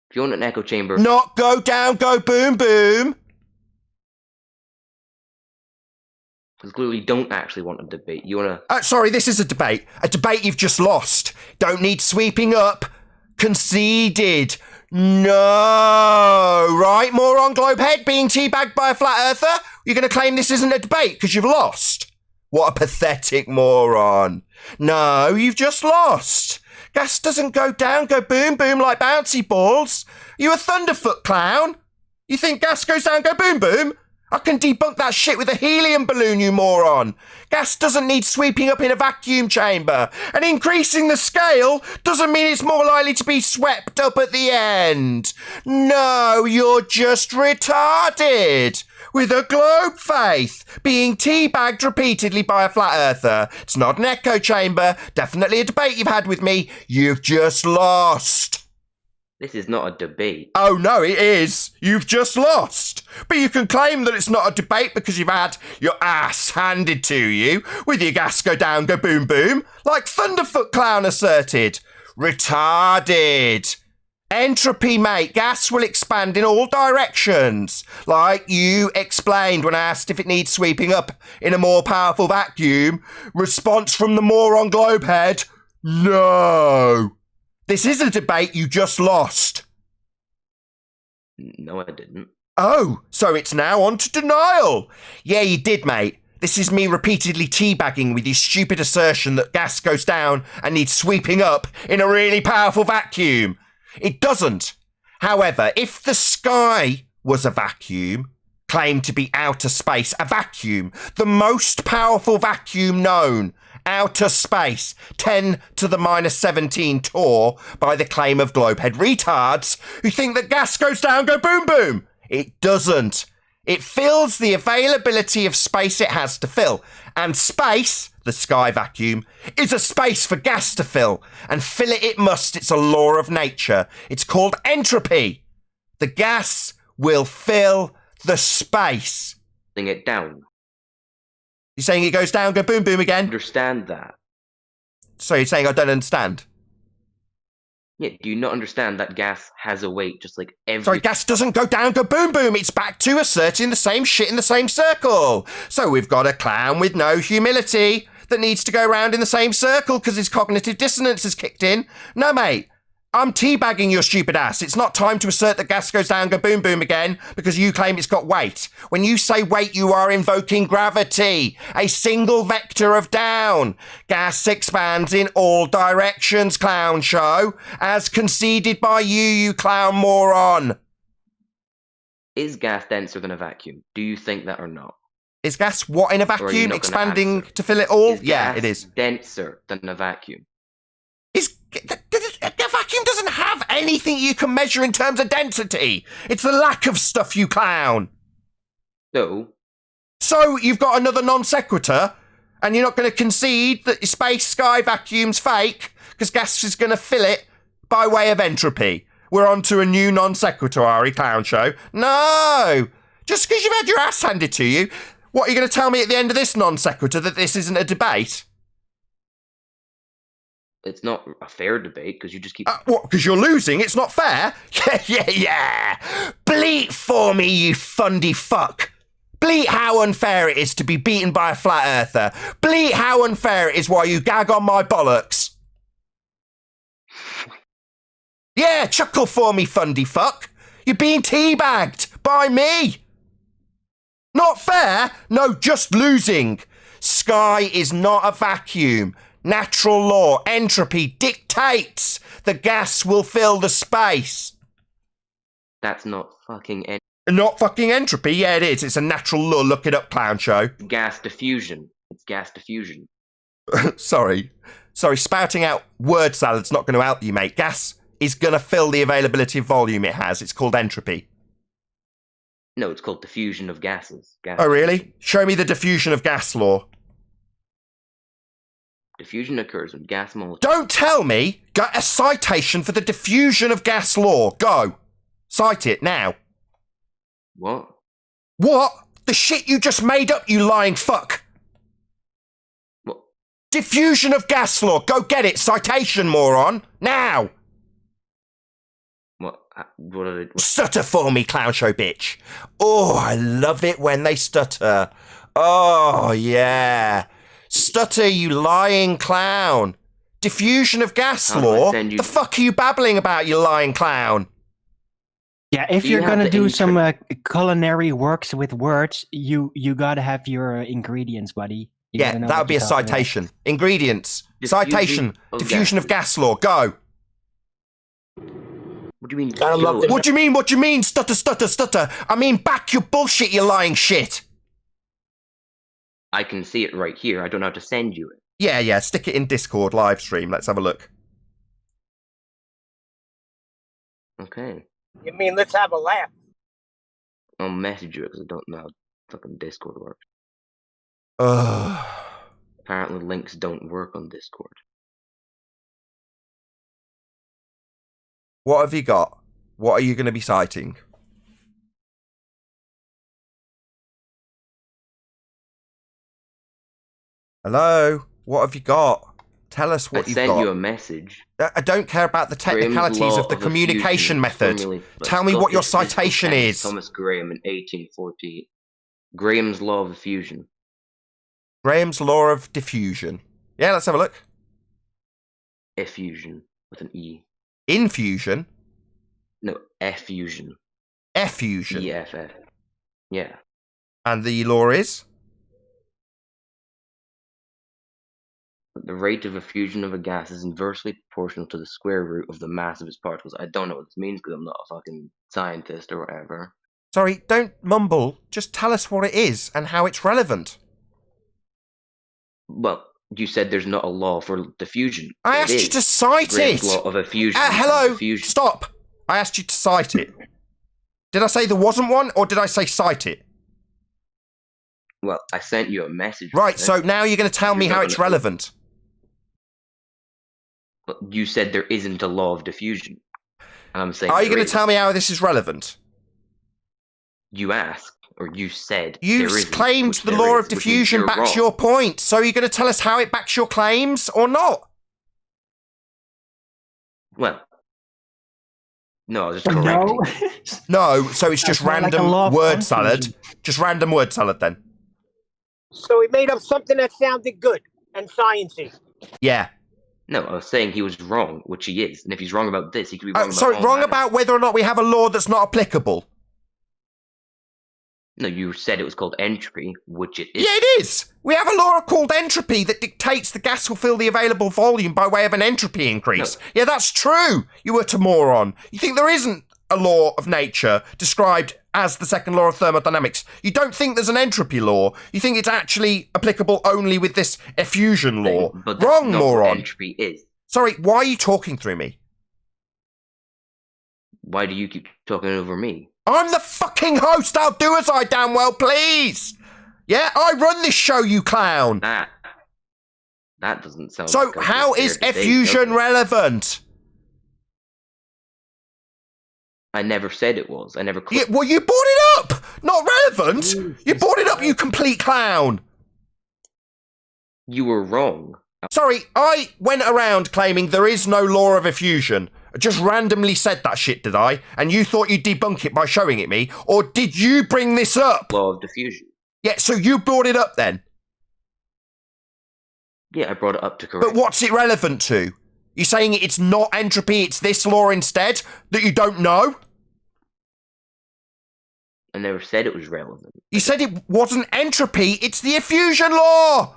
If you want an echo chamber... Not go down, go boom boom. Because clearly you don't actually want a debate. You want to... Sorry, this is a debate. A debate you've just lost. Don't need sweeping up. Conceded. No. Right, moron globehead being teabagged by a flat earther? You're going to claim this isn't a debate because you've lost? What a pathetic moron. No, you've just lost. Gas doesn't go down, go boom boom like bouncy balls. You a thunderfoot clown? You think gas goes down, go boom boom? I can debunk that shit with a helium balloon, you moron. Gas doesn't need sweeping up in a vacuum chamber. And increasing the scale doesn't mean it's more likely to be swept up at the end. No, you're just retarded. With a globe faith, being teabagged repeatedly by a flat earther. It's not an echo chamber. Definitely a debate you've had with me. You've just lost. This is not a debate. Oh, no, it is. You've just lost. But you can claim that it's not a debate because you've had your ass handed to you with your gas go down, go boom, boom, like Thunderfoot Clown asserted. Retarded. Entropy, mate. Gas will expand in all directions. Like you explained when I asked if it needs sweeping up in a more powerful vacuum. Response from the moron globehead, no. This is a debate you just lost. No, I didn't. Oh, so it's now on to denial. Yeah, you did, mate. This is me repeatedly teabagging with your stupid assertion that gas goes down and needs sweeping up in a really powerful vacuum. It doesn't. However, if the sky was a vacuum, claimed to be outer space, a vacuum, the most powerful vacuum known, outer space, 10 to the minus 17 torr by the claim of globehead retards who think that gas goes down, go boom boom. It doesn't. It fills the availability of space it has to fill. And space, the sky vacuum, is a space for gas to fill. And fill it must. It's a law of nature. It's called entropy. The gas will fill the space. Bring it down. You're saying it goes down, go boom boom again? Understand that. So you're saying I don't understand? Yeah, do you not understand that gas has a weight just like every... Sorry, gas doesn't go down, go boom boom. It's back to asserting the same shit in the same circle. So we've got a clown with no humility that needs to go round in the same circle because his cognitive dissonance has kicked in. No, mate. I'm teabagging your stupid ass. It's not time to assert that gas goes down, go boom boom again because you claim it's got weight. When you say weight, you are invoking gravity, a single vector of down. Gas expands in all directions, clown show, as conceded by you clown moron. Is gas denser than a vacuum? Do you think that or not? Is gas what in a vacuum? Expanding to fill it all? Yeah, it is. Denser than a vacuum? The vacuum doesn't have anything you can measure in terms of density. It's the lack of stuff, you clown. So you've got another non sequitur, and you're not going to concede that your space sky vacuum's fake because gas is going to fill it by way of entropy. We're on to a new non sequitur, Ari Clown Show. No, just because you've had your ass handed to you. What are you going to tell me at the end of this non sequitur that this isn't a debate? It's not a fair debate because you just keep... What, because you're losing? It's not fair? Yeah. Bleat for me, you fundy fuck. Bleat how unfair it is to be beaten by a flat earther. Bleat how unfair it is while you gag on my bollocks. Yeah, chuckle for me, fundy fuck. You're being teabagged by me. Not fair? No, just losing. Sky is not a vacuum. Natural law, entropy dictates the gas will fill the space. That's not fucking Not fucking entropy? Yeah, it is. It's a natural law. Look it up, clown show. gas diffusion. It's gas diffusion. Sorry, spouting out word salad's not going to help you, mate. Gas is going to fill the availability of volume it has. It's called entropy. No, it's called diffusion of gases. Oh, really? Show me the diffusion of gas law. Diffusion occurs when gas molecules... Don't tell me! Got a citation for the diffusion of gas law. Go. Cite it now. What? What? The shit you just made up, you lying fuck. What? Diffusion of gas law. Go get it. Citation, moron. Now. What? What are they... Stutter for me, clown show bitch. Oh, I love it when they stutter. Oh, yeah. Stutter, you lying clown. Diffusion of gas law? The fuck are you babbling about, you lying clown? Yeah, if you're gonna do some culinary works with words, you gotta have your ingredients, buddy. Yeah, that would be a citation. Ingredients. Citation. Diffusion of gas law. Go. What do you mean? What do you mean? What do you mean? Stutter, stutter, stutter. I mean, back your bullshit, you lying shit. I can see it right here. I don't have to send you it. Yeah. Stick it in Discord live stream. Let's have a look. Okay. You mean let's have a laugh? I'll message you because I don't know how fucking Discord works. Apparently links don't work on Discord. What have you got? What are you going to be citing? Hello? What have you got? Tell us what you've got. I sent you a message. I don't care about the technicalities of the communication method. Tell me what your citation is. Thomas Graham in 1848. Graham's law of diffusion. Graham's law of diffusion. Yeah, let's have a look. Effusion with an E. Infusion? No, effusion. Effusion? E-F-F. Yeah. And the law is? The rate of effusion of a gas is inversely proportional to the square root of the mass of its particles. I don't know what this means because I'm not a fucking scientist or whatever. Sorry, don't mumble. Just tell us what it is and how it's relevant. Well, you said there's not a law for diffusion. I asked you to cite it. Law of effusion. Hello, stop. I asked you to cite it. Did I say there wasn't one, or did I say cite it? Well, I sent you a message. Right, so now you're going to tell me how it's relevant. You said there isn't a law of diffusion. And I'm saying... Are you going to tell me how this is relevant? You asked, or you said... You claimed the law of diffusion backs your point, so are you going to tell us how it backs your claims, or not? Well... No, I was just correcting. No, so it's just random word salad. Just random word salad, then. So he made up something that sounded good and sciencey. Yeah. No, I was saying he was wrong, which he is. And if he's wrong about this, he could be wrong about Sorry, all wrong matters. about whether or not we have a law that's not applicable. No, you said it was called entropy, which it is. Yeah, it is. We have a law called entropy that dictates the gas will fill the available volume by way of an entropy increase. No. Yeah, that's true. You were a moron. You think there isn't a law of nature described as the second law of thermodynamics. You don't think there's an entropy law. You think it's actually applicable only with this effusion law. But wrong, not moron. What entropy is. Sorry, why are you talking through me? Why do you keep talking over me? I'm the fucking host. I'll do as I damn well please. Yeah, I run this show, you clown. That doesn't sound... So how is effusion relevant? I never said it was. I never... Yeah, well, you brought it up. Not relevant. You brought it up, you complete clown. You were wrong. Sorry, I went around claiming there is no law of effusion. I just randomly said that shit, did I? And you thought you'd debunk it by showing it me? Or did you bring this up? Law of diffusion. Yeah, so you brought it up then? Yeah, I brought it up to correct. But what's it relevant to? You're saying it's not entropy, it's this law instead that you don't know? I never said it was relevant. You said it wasn't entropy, it's the effusion law!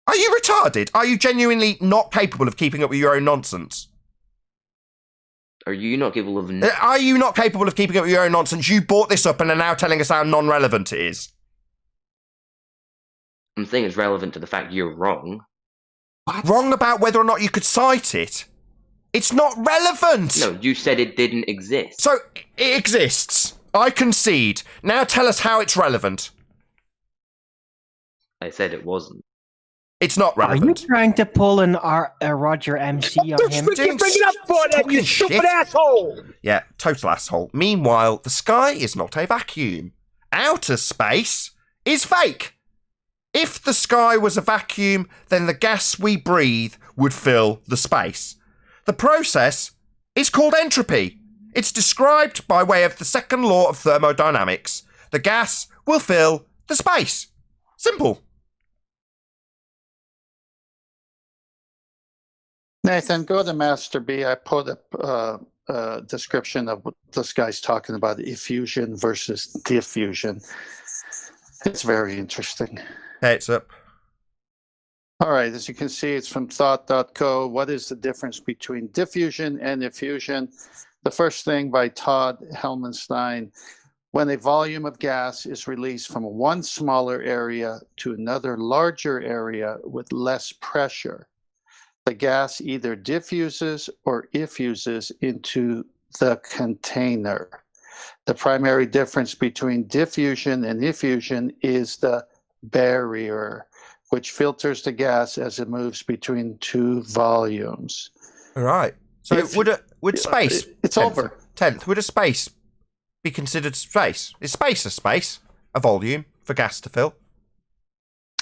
Are you retarded? Are you genuinely not capable of keeping up with your own nonsense? Are you not capable of... Are you not capable of keeping up with your own nonsense? You brought this up and are now telling us how non-relevant it is. I'm saying it's relevant to the fact you're wrong. What? Wrong about whether or not you could cite it? It's not relevant! No, you said it didn't exist. So, it exists. I concede. Now tell us how it's relevant. I said it wasn't. It's not Are you relevant. trying to pull a Roger MC on him? Bring it up for that, you stupid asshole! Yeah, total asshole. Meanwhile, the sky is not a vacuum. Outer space is fake. If the sky was a vacuum, then the gas we breathe would fill the space. The process is called entropy. It's described by way of the second law of thermodynamics. The gas will fill the space. Simple. Nathan, go to Master B. I put a description of what this guy's talking about, effusion versus diffusion. It's very interesting. Heads up. All right, as you can see, it's from thought.co. What is the difference between diffusion and effusion? The first thing by Todd Helmenstein. When a volume of gas is released from one smaller area to another larger area with less pressure, the gas either diffuses or effuses into the container. The primary difference between diffusion and effusion is the barrier, which filters the gas as it moves between two volumes. All right. So would space... It's over. 10th, would a space be considered space? Is space a space? A volume for gas to fill?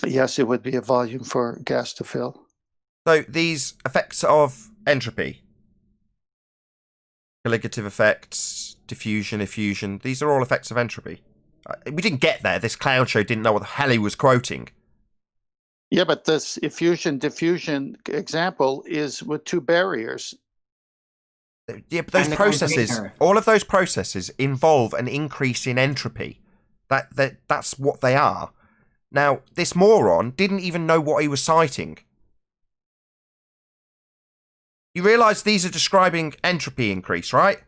Yes, it would be a volume for gas to fill. So these effects of entropy, colligative effects, diffusion, effusion, these are all effects of entropy. We didn't get there. This clown show didn't know what the hell he was quoting. Yeah, but this effusion, diffusion example is with two barriers. Yeah, but those processes, all of those processes involve an increase in entropy. That's what they are. Now, this moron didn't even know what he was citing. You realise these are describing entropy increase, right?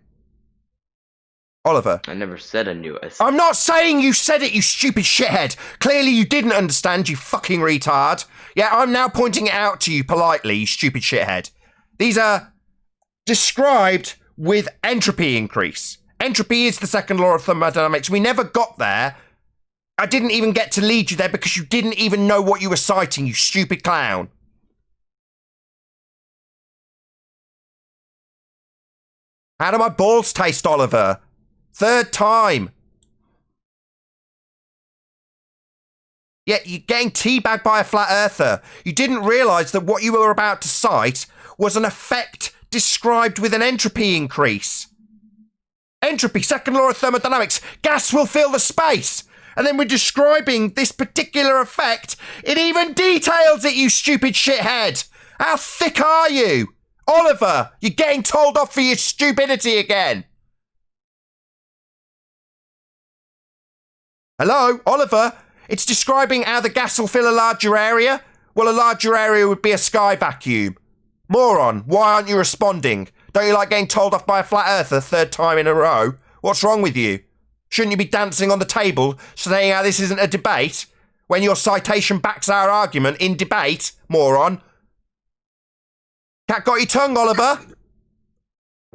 Oliver. I never said I knew it. I'm not saying you said it, you stupid shithead. Clearly you didn't understand, you fucking retard. Yeah, I'm now pointing it out to you politely, you stupid shithead. These are described with entropy increase. Entropy is the second law of thermodynamics. We never got there. I didn't even get to lead you there because you didn't even know what you were citing, you stupid clown. How do my balls taste, Oliver? Third time. Yeah, you're getting teabagged by a flat earther. You didn't realise that what you were about to cite was an effect described with an entropy increase. Entropy, second law of thermodynamics. Gas will fill the space. And then we're describing this particular effect. It even details it, you stupid shithead. How thick are you? Oliver, you're getting told off for your stupidity again. Hello, Oliver? It's describing how the gas will fill a larger area. Well, a larger area would be a sky vacuum. Moron, why aren't you responding? Don't you like getting told off by a flat earther third time in a row? What's wrong with you? Shouldn't you be dancing on the table, saying how this isn't a debate? When your citation backs our argument in debate, moron. Cat got your tongue, Oliver?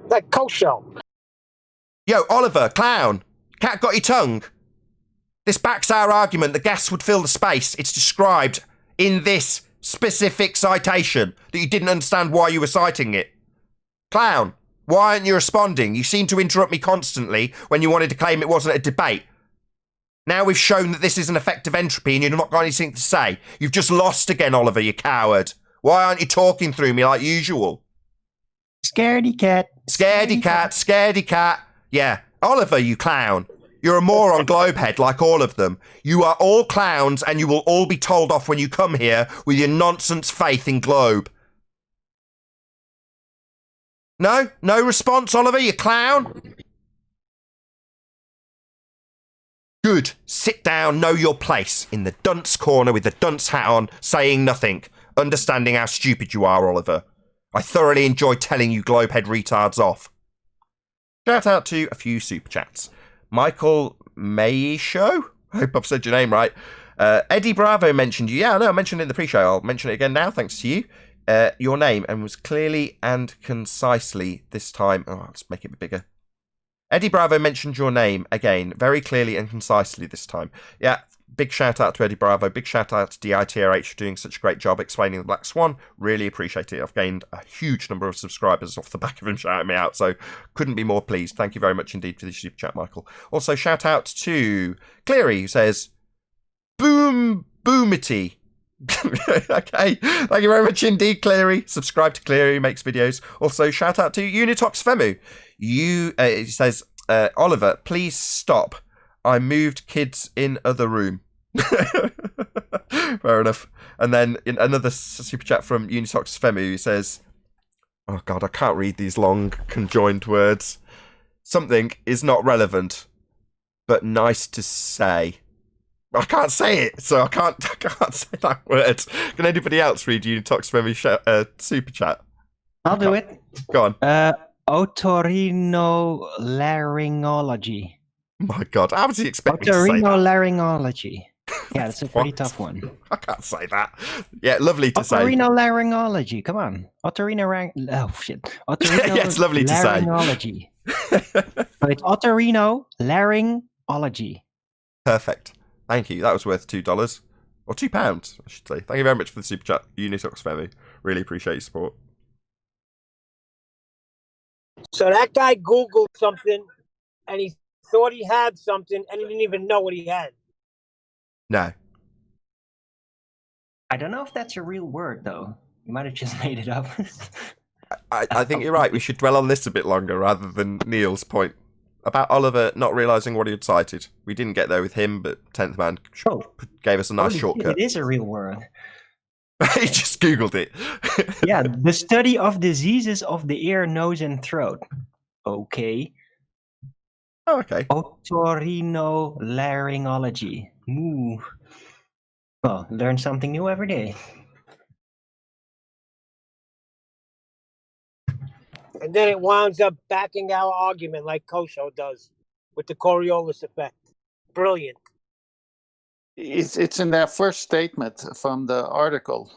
That kosher. Yo, Oliver, clown. Cat got your tongue? This backs our argument that gas would fill the space. It's described in this specific citation that you didn't understand why you were citing it. Clown, why aren't you responding? You seem to interrupt me constantly when you wanted to claim it wasn't a debate. Now we've shown that this is an effect of entropy and you've not got anything to say. You've just lost again, Oliver, you coward. Why aren't you talking through me like usual? Scaredy cat. Scaredy cat, scaredy cat. Yeah, Oliver, you clown. You're a moron globehead like all of them. You are all clowns and you will all be told off when you come here with your nonsense faith in globe. No? No response, Oliver, you clown? Good. Sit down, know your place, in the dunce corner with the dunce hat on, saying nothing, understanding how stupid you are, Oliver. I thoroughly enjoy telling you globehead retards off. Shout out to a few super chats. Michael Mayshow? I hope I've said your name right. Eddie Bravo mentioned you. Yeah, no, I mentioned it in the pre-show. I'll mention it again now, thanks to you. Your name, and was clearly and concisely this time. Oh, let's make it a bit bigger. Eddie Bravo mentioned your name again, very clearly and concisely this time. Yeah, big shout out to Eddie Bravo. Big shout out to DITRH for doing such a great job explaining the Black Swan. Really appreciate it. I've gained a huge number of subscribers off the back of him shouting me out, so couldn't be more pleased. Thank you very much indeed for the super chat, Michael. Also, shout out to Cleary, who says, Boom Boomity. Okay, thank you very much indeed, Cleary. Subscribe to Cleary, who makes videos. Also, shout out to Unitox Femu. He says, Oliver, please stop. I moved kids in other room. Fair enough. And then in another super chat from Unitox Femu, who says, oh god, I can't read these long conjoined words. Something is not relevant, but nice to say. I can't say it, so I can't say that word. Can anybody else read Unitox Femu super chat? I'll do it. Go on. Otorhinolaryngology. My god, how does he expect me to say that? Otorhinolaryngology. Yeah, that's a pretty tough one. I can't say that. Yeah, lovely to say. Otorhinolaryngology. Come on. Oh, shit. Yeah, it's lovely to say. Otorhinolaryngology. But it's otorhinolaryngology. Perfect. Thank you. That was worth $2. Or £2, I should say. Thank you very much for the super chat, Unitox Femi. Really appreciate your support. So that guy Googled something, and he thought he had something, and he didn't even know what he had. No. I don't know if that's a real word, though. You might have just made it up. I think you're right. We should dwell on this a bit longer rather than Neil's point about Oliver not realising what he had cited. We didn't get there with him, but 10th Man gave us a nice shortcut. It is a real word. He just Googled it. Yeah, the study of diseases of the ear, nose, and throat. Okay. Oh, okay. Otorhinolaryngology. Ooh. Well, learn something new every day. And then it winds up backing our argument like Kosho does with the Coriolis effect. Brilliant. It's in that first statement from the article.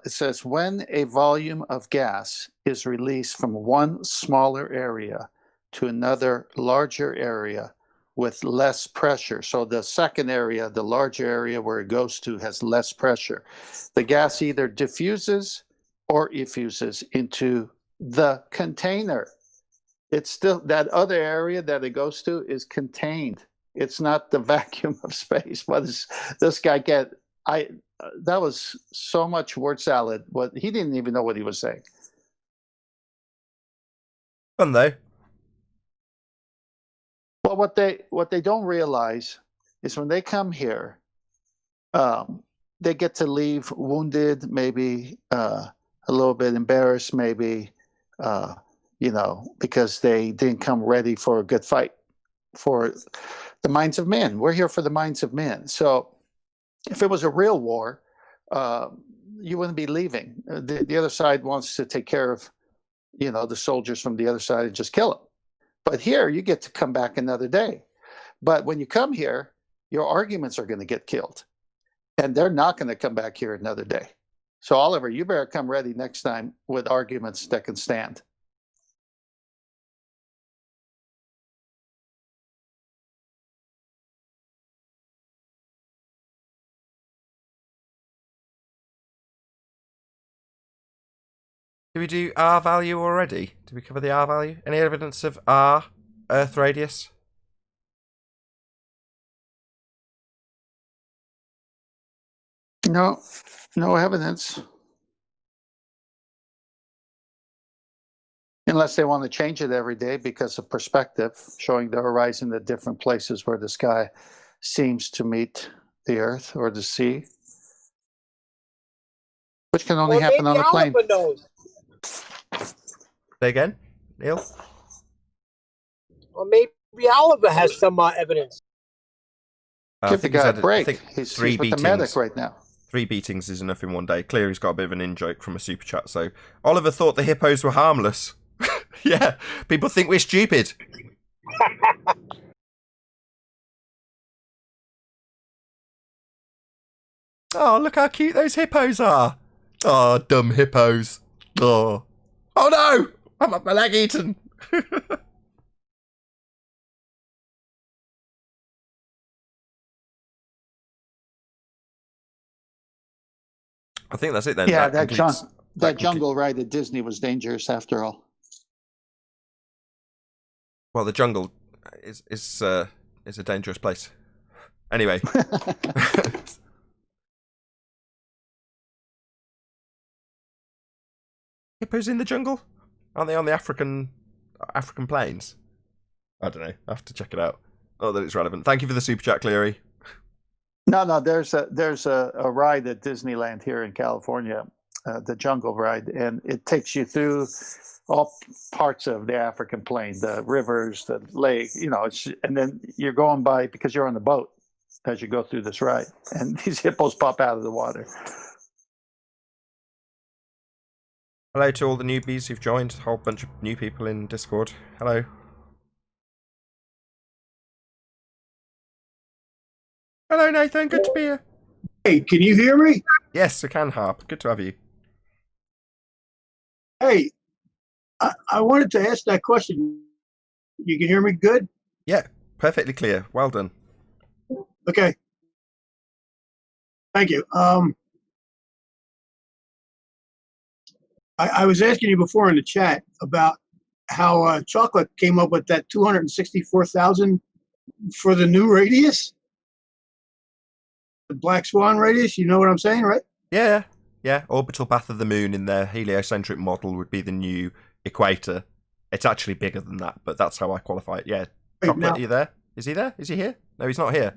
It says, when a volume of gas is released from one smaller area to another larger area with less pressure. So the second area, the larger area where it goes to, has less pressure. The gas either diffuses or effuses into the container. It's still that other area that it goes to is contained. It's not the vacuum of space. What does this guy get? That was so much word salad. What he didn't even know what he was saying. Fun though. Well, what they don't realize is when they come here, they get to leave wounded, maybe a little bit embarrassed, maybe because they didn't come ready for a good fight for the minds of men. We're here for the minds of men. So if it was a real war, you wouldn't be leaving. The other side wants to take care of, the soldiers from the other side and just kill them. But here you get to come back another day. But when you come here, your arguments are going to get killed. And they're not going to come back here another day. So Oliver, you better come ready next time with arguments that can stand. Did we do R value already? Did we cover the R value? Any evidence of R, Earth radius? No evidence. Unless they want to change it every day because of perspective, showing the horizon at different places where the sky seems to meet the earth or the sea, which can only Or happen maybe on a plane. Oliver knows. Say again, Neil? Or maybe Oliver has some evidence. I Give the think he's guy a had, I break. think He's 3 with the beatings. medic right now. 3 beatings is enough in one day. Clearly's got a bit of an in-joke from a super chat. So Oliver thought the hippos were harmless. Yeah, people think we're stupid. Oh, look how cute those hippos are. Oh, dumb hippos. Oh, oh no! I'm up my leg eaten. I think that's it then. Yeah, that completes, that jungle ride at Disney was dangerous after all. Well, the jungle is a dangerous place. Anyway. Hippos in the jungle? Aren't they on the African plains? I don't know. I have to check it out. Not that it's relevant. Thank you for the super chat, Cleary. No, there's a ride at Disneyland here in California, the jungle ride, and it takes you through all parts of the African plain, the rivers, the lake, and then you're going by, because you're on the boat as you go through this ride, and these hippos pop out of the water. Hello to all the newbies who've joined. A whole bunch of new people in Discord. Hello. Hello, Nathan. Good to be here. Hey, can you hear me? Yes, I can, Harp. Good to have you. Hey, I wanted to ask that question. You can hear me good? Yeah, perfectly clear. Well done. Okay. Thank you. I was asking you before in the chat about how Chocolate came up with that 264,000 for the new radius, the Black Swan radius. You know what I'm saying, right? Yeah. Orbital path of the moon in their heliocentric model would be the new equator. It's actually bigger than that, but that's how I qualify it. Yeah. Chocolate, now, are you there? Is he there? Is he here? No, he's not here.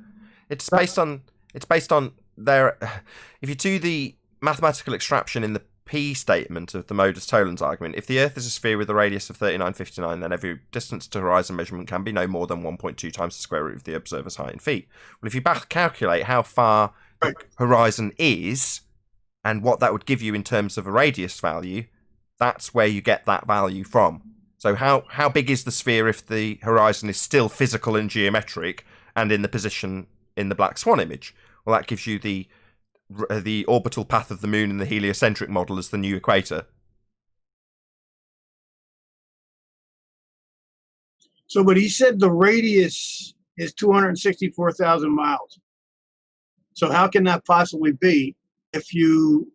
It's based on their. If you do the mathematical extraction in the P statement of the modus-tollens argument, if the Earth is a sphere with a radius of 3959, then every distance to horizon measurement can be no more than 1.2 times the square root of the observer's height in feet. Well, if you back calculate how far the horizon is and what that would give you in terms of a radius value, that's where you get that value from. So how big is the sphere if the horizon is still physical and geometric and in the position in the Black Swan image? Well, that gives you the orbital path of the moon in the heliocentric model as the new equator. So, but he said the radius is 264,000 miles. So how can that possibly be if your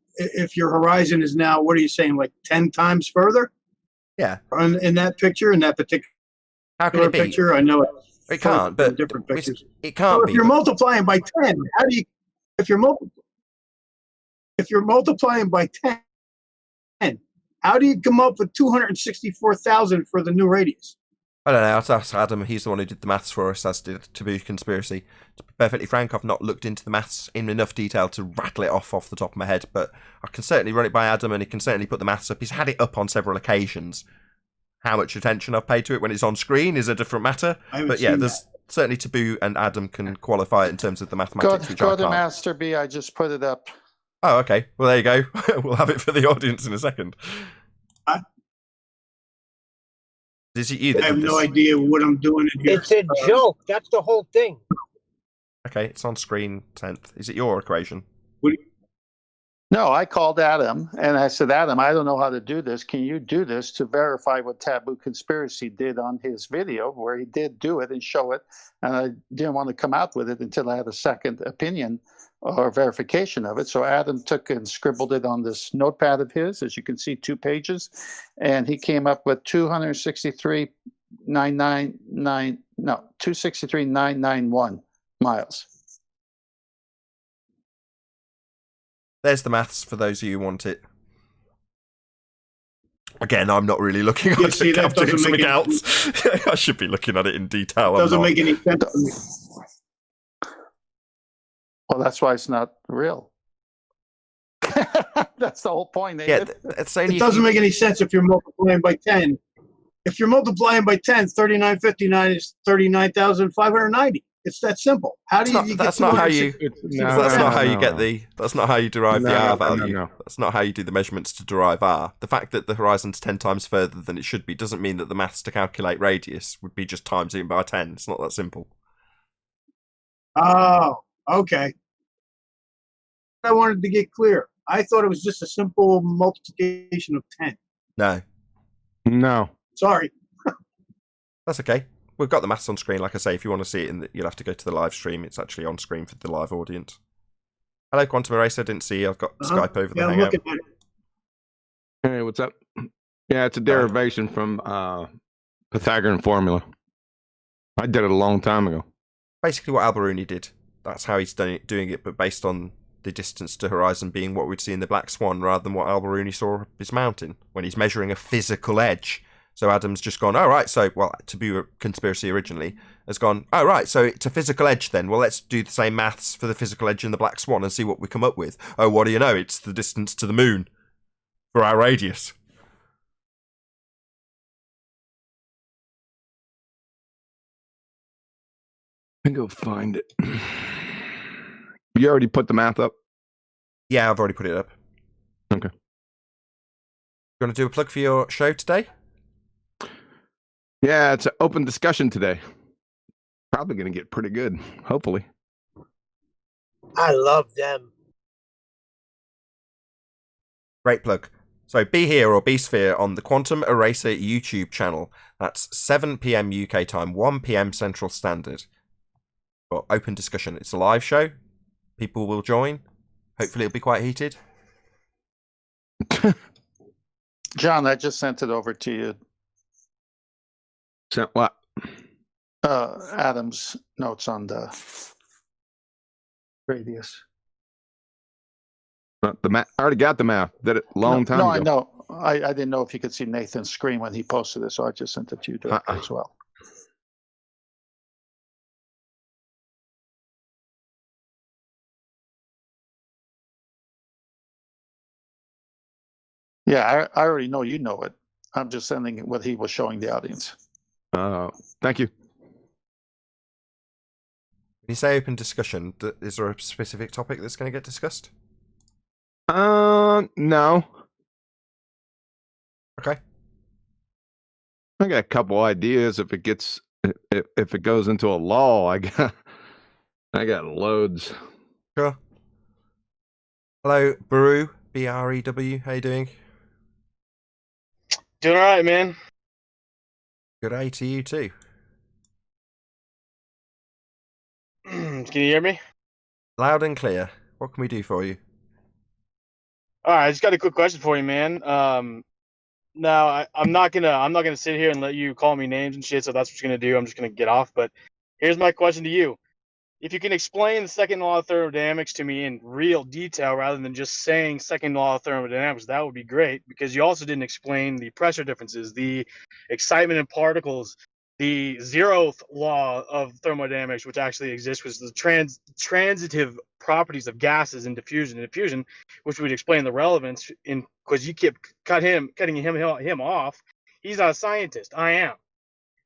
horizon is now, what are you saying, like 10 times further? Yeah. In that picture, in that particular How can it be? picture, I know it can't, but different pictures. It can't so be. If you're multiplying by 10, how do you? If you're multiplying by 10, how do you come up with 264,000 for the new radius? I don't know. I'll ask Adam. He's the one who did the maths for us, as did Taboo Conspiracy. To be perfectly frank, I've not looked into the maths in enough detail to rattle it off the top of my head, but I can certainly run it by Adam, and he can certainly put the maths up. He's had it up on several occasions. How much attention I've paid to it when it's on screen is a different matter. But yeah, there's certainly Taboo and Adam can qualify it in terms of the mathematics. Go to Master B. I just put it up. Oh, okay. Well, there you go. We'll have it for the audience in a second. Is it you that I have did no this? idea what I'm doing in here. It's a joke. That's the whole thing. Okay, it's on screen, 10th. Is it your equation? No, I called Adam and I said, Adam, I don't know how to do this. Can you do this to verify what Taboo Conspiracy did on his video, where he did do it and show it? And I didn't want to come out with it until I had a second opinion or verification of it. So Adam took and scribbled it on this notepad of his, as you can see, 2 pages. And he came up with 263,991 miles. There's the maths for those of you who want it. Again, I'm not really looking at Yeah, it. see, that I'm doing doesn't make something else. I should be looking at it in detail. I'm Doesn't not. make any sense to me. Well, that's why it's not real. That's the whole point. Yeah, it's only It doesn't make any sense if you're multiplying by 10. If you're multiplying by 10, 3959 is 39,590. It's that simple. How do you? That's not how you. That's not how you get no. the. That's not how you derive the R value. No. That's not how you do the measurements to derive R. The fact that the horizon's 10 times further than it should be doesn't mean that the maths to calculate radius would be just timesing by 10. It's not that simple. Oh, okay. I wanted to get clear. I thought it was just a simple multiplication of 10. No, Sorry. that's okay. We've got the maths on screen. Like I say, if you want to see it, you'll have to go to the live stream. It's actually on screen for the live audience. Hello, Quantum Eraser. Didn't see you. I've got Skype over the I'm Hangout. looking at it. Hey, what's up? Yeah, it's a derivation from Pythagorean formula. I did it a long time ago. Basically, what Alberuni did. That's how he's doing it, but based on the distance to horizon being what we'd see in the Black Swan, rather than what Alberuni saw up his mountain when he's measuring a physical edge. So Adam's just gone, oh, right, so, well, to be a conspiracy originally, has gone, oh, right, so it's a physical edge then. Well, let's do the same maths for the physical edge in the Black Swan and see what we come up with. Oh, what do you know? It's the distance to the moon for our radius. I go find it. You already put the math up? Yeah, I've already put it up. Okay. You want to do a plug for your show today? Yeah, it's an open discussion today. Probably going to get pretty good, hopefully. I love them. Great plug. So be here or be sphere on the Quantum Eraser YouTube channel. That's 7 p.m. UK time, 1 p.m. Central Standard. For open discussion. It's a live show. People will join. Hopefully it'll be quite heated. John, I just sent it over to you. Sent what? Adam's notes on the radius. The math. I already got the math. Did it a long time no, ago. I know. I didn't know if you could see Nathan's screen when he posted it, so I just sent it to you directly as well. Yeah, I already know you know it. I'm just sending what he was showing the audience. Thank you. When you say open discussion, is there a specific topic that's going to get discussed? No. Okay. I got a couple ideas. If it gets, if it goes into a law, I got loads. Sure. Hello, Brew, B-R-E-W. How you doing? Doing all right, man. Good day to you too. Can you hear me? Loud and clear. What can we do for you? All right, I just got a quick question for you, man. Now I'm not gonna sit here and let you call me names and shit. So that's what you're gonna do. I'm just gonna get off. But here's my question to you: if you can explain the second law of thermodynamics to me in real detail, rather than just saying second law of thermodynamics, that would be great. Because you also didn't explain the pressure differences, the excitement in particles, the zeroth law of thermodynamics, which actually exists, was the transitive properties of gases in diffusion and diffusion, which would explain the relevance in, because you kept cutting him off. He's not a scientist. I am,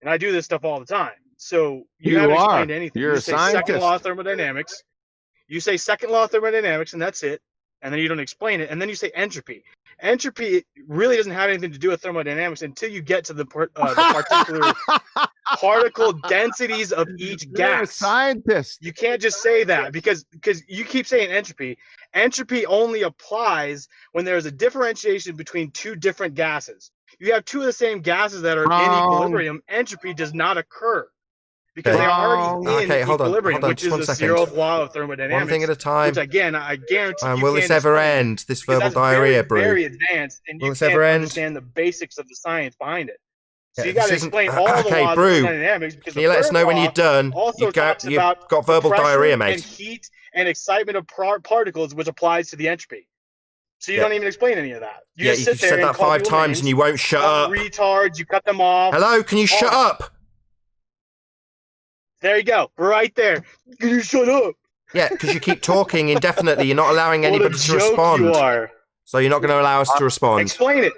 and I do this stuff all the time. So you haven't explained anything. You're you a say scientist. second law of thermodynamics. You say second law of thermodynamics, and that's it. And then you don't explain it. And then you say entropy. Entropy really doesn't have anything to do with thermodynamics until you get to the particular particle densities of each gas. You're a scientist. You can't just say that because you keep saying entropy. Entropy only applies when there's a differentiation between two different gases. You have two of the same gases that are in equilibrium. Entropy does not occur because they're already in equilibrium, which is the zeroth law of thermodynamics. One thing at a time. Which again, I guarantee. And you will can't this ever explain, end? This verbal diarrhea, Brew. very advanced, and Will you this can't ever end? understand the basics of the science behind it. So Yeah, you got to this isn't- explain all the okay, laws Brew. of thermodynamics. Because Can you let us know when you're done? Also You've talks got about verbal pressure diarrhea, and mate. heat and excitement of particles, which applies to the entropy. So you don't even explain any of that. You yeah, just you sit there said and that call 5 people times names, and you won't shut call up. retards, you cut them off. Hello, can you shut up? There you go, right there. Can you shut up? Yeah, because you keep talking indefinitely. You're not allowing anybody what a to joke respond. you are. So you're not going to allow us to respond. Explain it.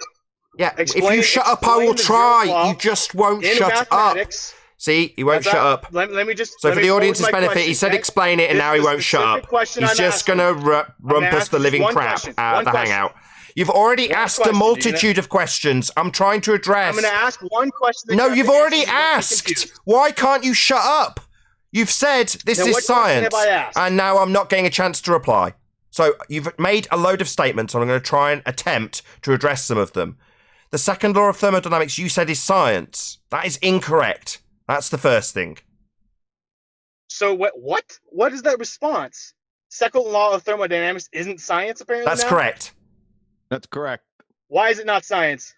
Yeah, Explain, if you shut up, I will the try. joke law You just won't in shut up. mathematics. See, he won't That's shut right. up. Let me just. So let for me the pose audience's my benefit, question, he said okay? explain it, and This now is he the won't shut up. specific question He's I'm just asking. going to rumpus the asking living one crap question. out One of the question. hangout. You've already One asked a question. multitude of questions. I'm trying to address. I'm going to ask one question. that No, you you've have to already answer, you won't be asked. confused. Why can't you shut up? You've said this Now, is what question science, have I asked? and now I'm not getting a chance to reply. So you've made a load of statements, and I'm going to try and attempt to address some of them. The second law of thermodynamics you said is science. That is incorrect. That's the first thing. So what? What is that response? Second law of thermodynamics isn't science, apparently. That's now? correct. That's correct. Why is it not science?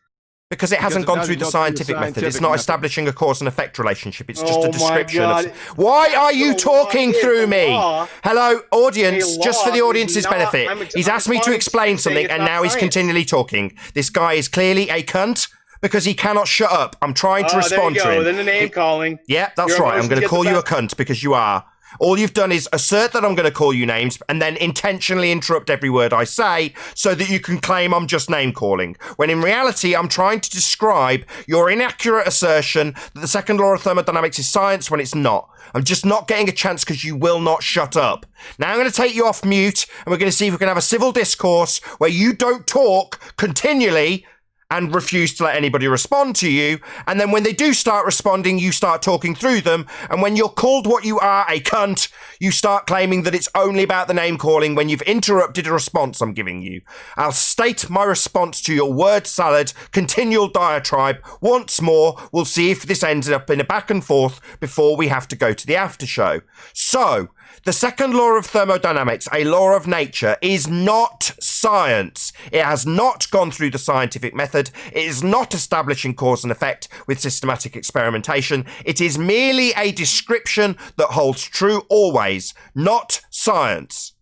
Because it hasn't it gone doesn't through the go through the scientific method. It's scientific not method. establishing a cause and effect relationship. It's just Oh a my description God. of... Why are you The law talking is through the me? law. Hello, audience, A just for law the is audience's not- benefit. He's I'm asked me to fine explain saying something, it's and not now he's science. continually talking. This guy is clearly a cunt because he cannot shut up. I'm trying to respond there to you go. him. Then the name calling. Yeah, that's Your right. I'm emotions going to get the call you a best- cunt because you are. All you've done is assert that I'm going to call you names and then intentionally interrupt every word I say so that you can claim I'm just name calling. When in reality, I'm trying to describe your inaccurate assertion that the second law of thermodynamics is science when it's not. I'm just not getting a chance because you will not shut up. Now I'm going to take you off mute and we're going to see if we can have a civil discourse where you don't talk continually and refuse to let anybody respond to you. And then when they do start responding, you start talking through them. And when you're called what you are, a cunt, you start claiming that it's only about the name calling when you've interrupted a response I'm giving you. I'll state my response to your word salad, continual diatribe once more. We'll see if this ends up in a back and forth before we have to go to the after show. So, the second law of thermodynamics, a law of nature, is not science. It has not gone through the scientific method. It is not establishing cause and effect with systematic experimentation. It is merely a description that holds true always, not science.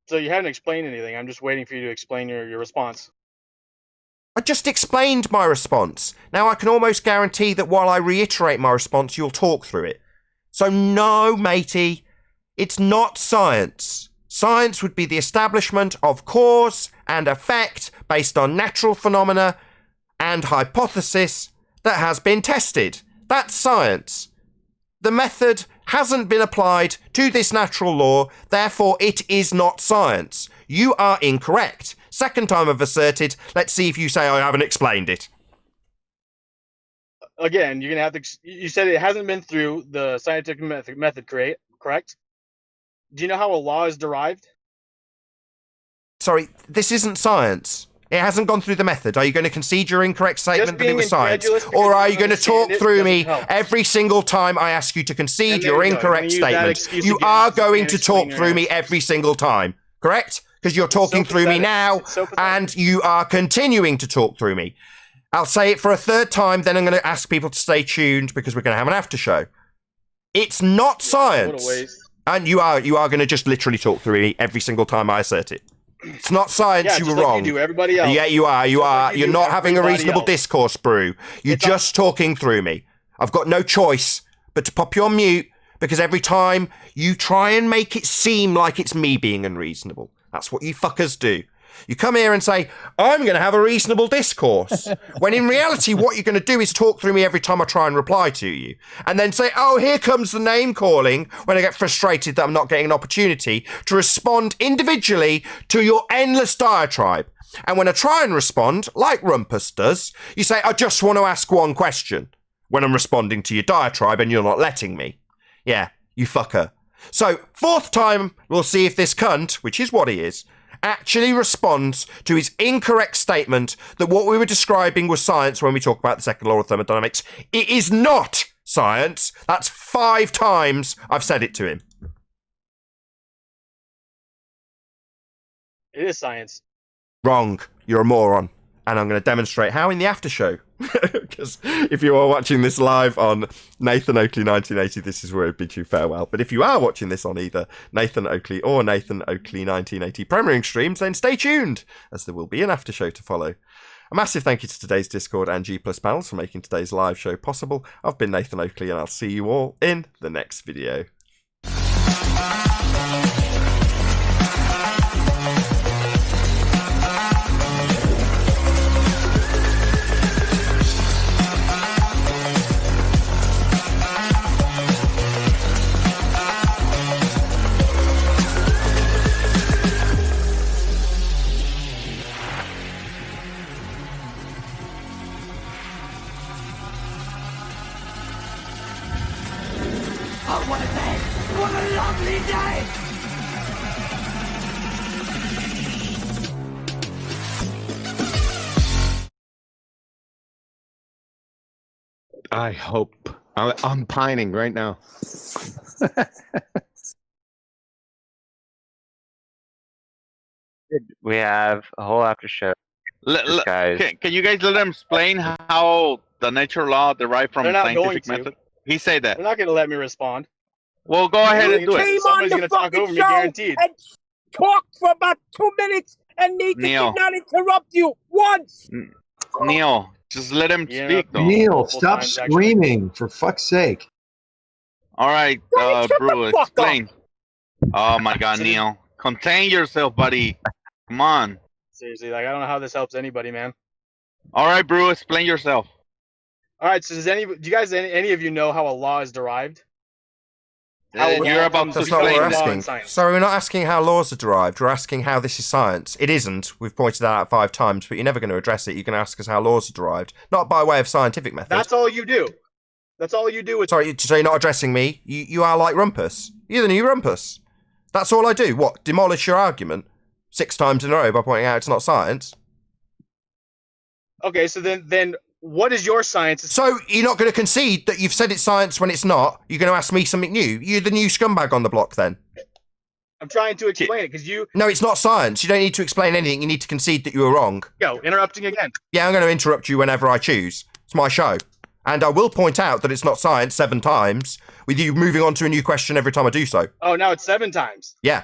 So you haven't explained anything. I'm just waiting for you to explain your response. I just explained my response. Now I can almost guarantee that while I reiterate my response, you'll talk through it. So no, matey, it's not science. Science would be the establishment of cause and effect based on natural phenomena and hypothesis that has been tested. That's science. The method hasn't been applied to this natural law, therefore it is not science. You are incorrect. Second time I've asserted, let's see if you say I haven't explained it. Again, you're gonna have to. You said it hasn't been through the scientific method, correct? Do you know how a law is derived? Sorry, this isn't science. It hasn't gone through the method. Are you going to concede your incorrect statement that it was science? Or are you going to talk through me every single time I ask you to concede your incorrect statement? You are going to talk through me every single time, correct? Because you're talking through me now, and you are continuing to talk through me. I'll say it for a third time, then I'm going to ask people to stay tuned because we're going to have an after show. It's not science. And you are going to just literally talk through me every single time I assert it. It's not science, you were wrong. You do everybody else. Yeah, you are. You're not having a reasonable discourse, Brew. You're just talking through me. I've got no choice but to pop you on mute because every time you try and make it seem like it's me being unreasonable. That's what you fuckers do. You come here and say, I'm going to have a reasonable discourse. When in reality, what you're going to do is talk through me every time I try and reply to you. And then say, oh, here comes the name calling when I get frustrated that I'm not getting an opportunity to respond individually to your endless diatribe. And when I try and respond, like Rumpus does, you say, I just want to ask one question when I'm responding to your diatribe and you're not letting me. Yeah, you fucker. So, fourth time, we'll see if this cunt, which is what he is, actually responds to his incorrect statement that what we were describing was science when we talk about the second law of thermodynamics. It is not science. That's 5 times I've said it to him. It is science. Wrong. You're a moron. And I'm going to demonstrate how in the after show. Because if you are watching this live on Nathan Oakley 1980, this is where it'd bid you farewell. But if you are watching this on either Nathan Oakley or Nathan Oakley 1980 premiering streams, then stay tuned, as there will be an after show to follow. A massive thank you to today's Discord and G Plus panels for making today's live show possible. I've been Nathan Oakley, and I'll see you all in the next video. I hope. I'm pining right now. We have a whole after show. Guys. Can you guys let him explain how the natural law derived from They're not going scientific to. method? He said that. They're not going to let me respond. Well, go ahead and do it. Somebody's going to talk over me, guaranteed. And talk for about 2 minutes, and Nathan Neil. did not interrupt you once. Neil, just let him Yeah. speak, though. Neil, Full stop times, screaming, for fuck's sake. All right, Shut the Brew, fuck up. explain. Oh my God, Neil, contain yourself, buddy. Come on. Seriously, like I don't know how this helps anybody, man. All right, Brew, explain yourself. All right, so do you guys, any of you know how a law is derived? How a You're law about comes to That's not what explain we're that. law in asking. science. Sorry, we're not asking how laws are derived. We're asking how this is science. It isn't. We've pointed that out 5 times, but you're never going to address it. You're going to ask us how laws are derived, not by way of scientific method. That's all you do. That's all you do with. Sorry, so you're not addressing me. You are like Rumpus. You're the new Rumpus. That's all I do. What? Demolish your argument 6 times in a row by pointing out it's not science? Okay, so then what is your science? So you're not going to concede that you've said it's science when it's not? You're going to ask me something new? You're the new scumbag on the block then? I'm trying to explain it because you No, it's not science. You don't need to explain anything. You need to concede that you were wrong. go interrupting again. Yeah, I'm going to interrupt you whenever I choose. It's my show. And I will point out that it's not science 7 times, with you moving on to a new question every time I do so. Oh, now it's 7 times. Yeah.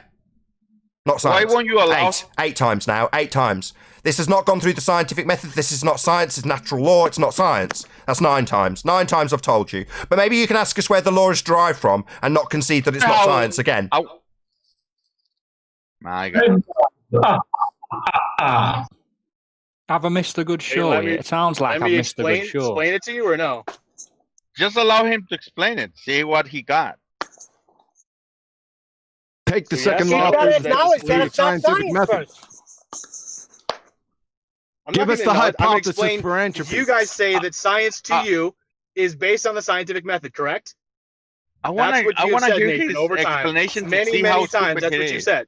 Not Why science. won't you allow? 8 times now. 8 times. This has not gone through the scientific method. This is not science. It's natural law. It's not science. That's 9 times. 9 times I've told you. But maybe you can ask us where the law is derived from and not concede that it's not No. science again. Ow. My God. Have I missed a good show? let me- It sounds like Let I've me missed a good explain show. it to you or no? Just allow him to explain it. See what he got. Take the So second yes, law you gotta first, acknowledge then that the it's not scientific science method. I'm Give not us gonna the know it. I'm gonna hypothesis explain- for entropy. You guys say that science to you is based on the scientific method, correct? I want That's what to. I you want to said, hear Nathan, his over time. explanation to Many, see many how times. stupid That's it what you is. said.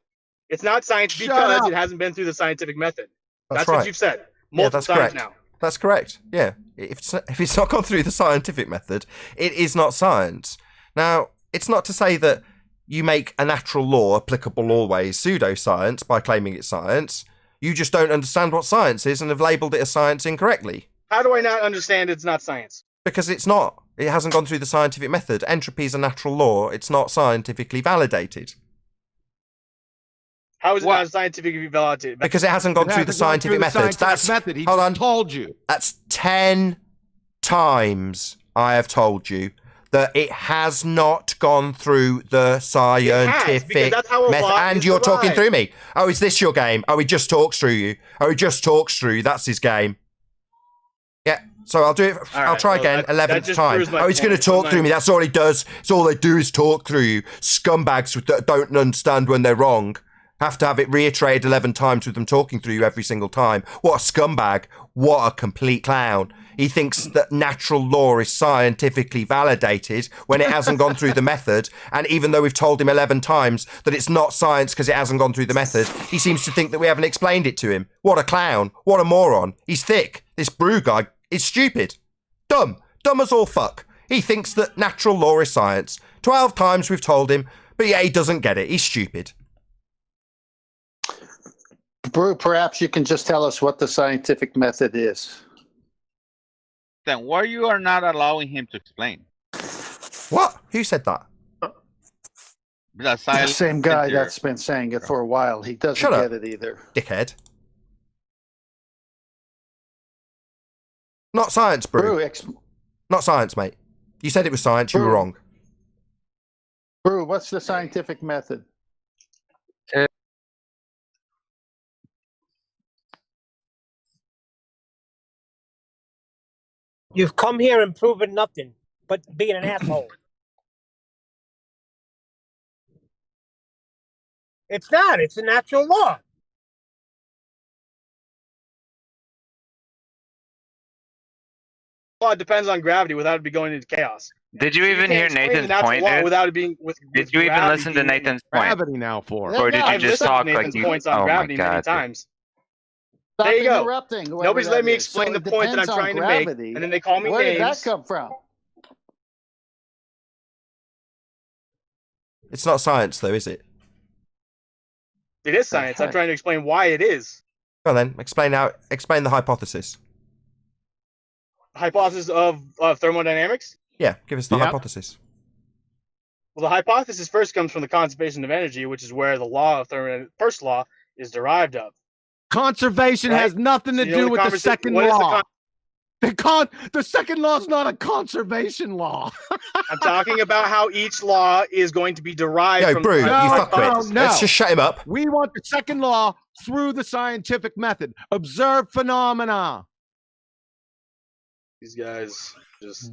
It's not science Shut because up. it hasn't been through the scientific method. That's what right. you've said Yeah, multiple that's times correct. now. That's correct. Yeah. If it's not gone through the scientific method, it is not science. Now, it's not to say that you make a natural law applicable always pseudoscience by claiming it's science. You just don't understand what science is and have labelled it as science incorrectly. How do I not understand it's not science? Because it's not. It hasn't gone through the scientific method. Entropy is a natural law. It's not scientifically validated. How is it not scientifically validated? Because it hasn't gone It through the hasn't gone scientific through the method. scientific method. He hold just on. told you. That's 10 times I have told you that it has not gone through the scientific that's how a method. law And is you're talking derived. through me. Oh, is this your game? Oh, he just talks through you. Oh, he just talks through you. That's his game. Yeah. So I'll do it. I'll right, try well, again, that 11th just time. proves my Oh, he's going to point. talk I'm through not- me. That's all he does. It's all they do is talk through you. Scumbags that don't understand when they're wrong. Have to have it reiterated 11 times with them talking through you every single time. What a scumbag. What a complete clown. He thinks that natural law is scientifically validated when it hasn't gone through the method. And even though we've told him 11 times that it's not science because it hasn't gone through the method, he seems to think that we haven't explained it to him. What a clown. What a moron. He's thick. This brew guy is stupid. Dumb. Dumb as all fuck. He thinks that natural law is science. 12 times we've told him, but yeah, he doesn't get it. He's stupid. Perhaps you can just tell us what the scientific method is. Then why you are not allowing him to explain? What? Who said that? The The same guy thinker. that's been saying it for a while. He doesn't Shut up. get it either. Dickhead. Not science, Brew. Not science, mate. You said it was science. You were wrong. Brew, what's the scientific method? You've come here and proven nothing but being an asshole. It's not. It's a natural law. Well, it depends on gravity without it be going into chaos. Did you even hear Nathan's point, dude? Without it being Did you even listen to Nathan's point? Gravity now for. Or did you I've just listened talk to like Nathan's you? points on Oh my gravity many god. times. Stop There you go. interrupting. whoever Nobody's that letting me is. explain So the it point that I'm depends on trying to gravity. make, and then they call me Where names. did that come from? It's not science, though, is it? It is science. I'm trying to explain why it is. Well then, explain the hypothesis. Hypothesis of thermodynamics? Yeah, give us the hypothesis. Well, the hypothesis first comes from the conservation of energy, which is where the law of first law is derived of. Conservation has nothing to do with the second law. The second law is not a conservation law. I'm talking about how each law is going to be derived from. Brew, you fuckwit. No. Let's just shut him up. We want the second law through the scientific method. Observe phenomena. These guys just.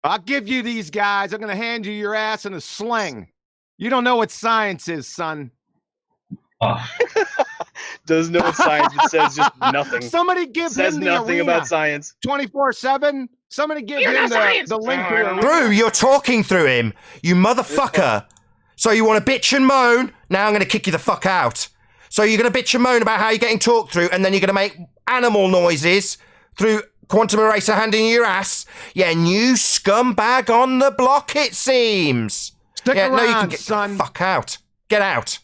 I'll give you these guys. I'm going to hand you your ass in a sling. You don't know what science is, son. Doesn't know what science, but says just nothing. Somebody give says him the nothing arena. about science. 24/7. Somebody give him the link to the Brew, you're talking through him, you motherfucker. So you want to bitch and moan? Now I'm going to kick you the fuck out. So you're going to bitch and moan about how you're getting talked through, and then you're going to make animal noises through Quantum Eraser handing you your ass? Yeah, new scumbag on the block, it seems. Stick yeah, around, no, you can get son. the fuck out. Get out.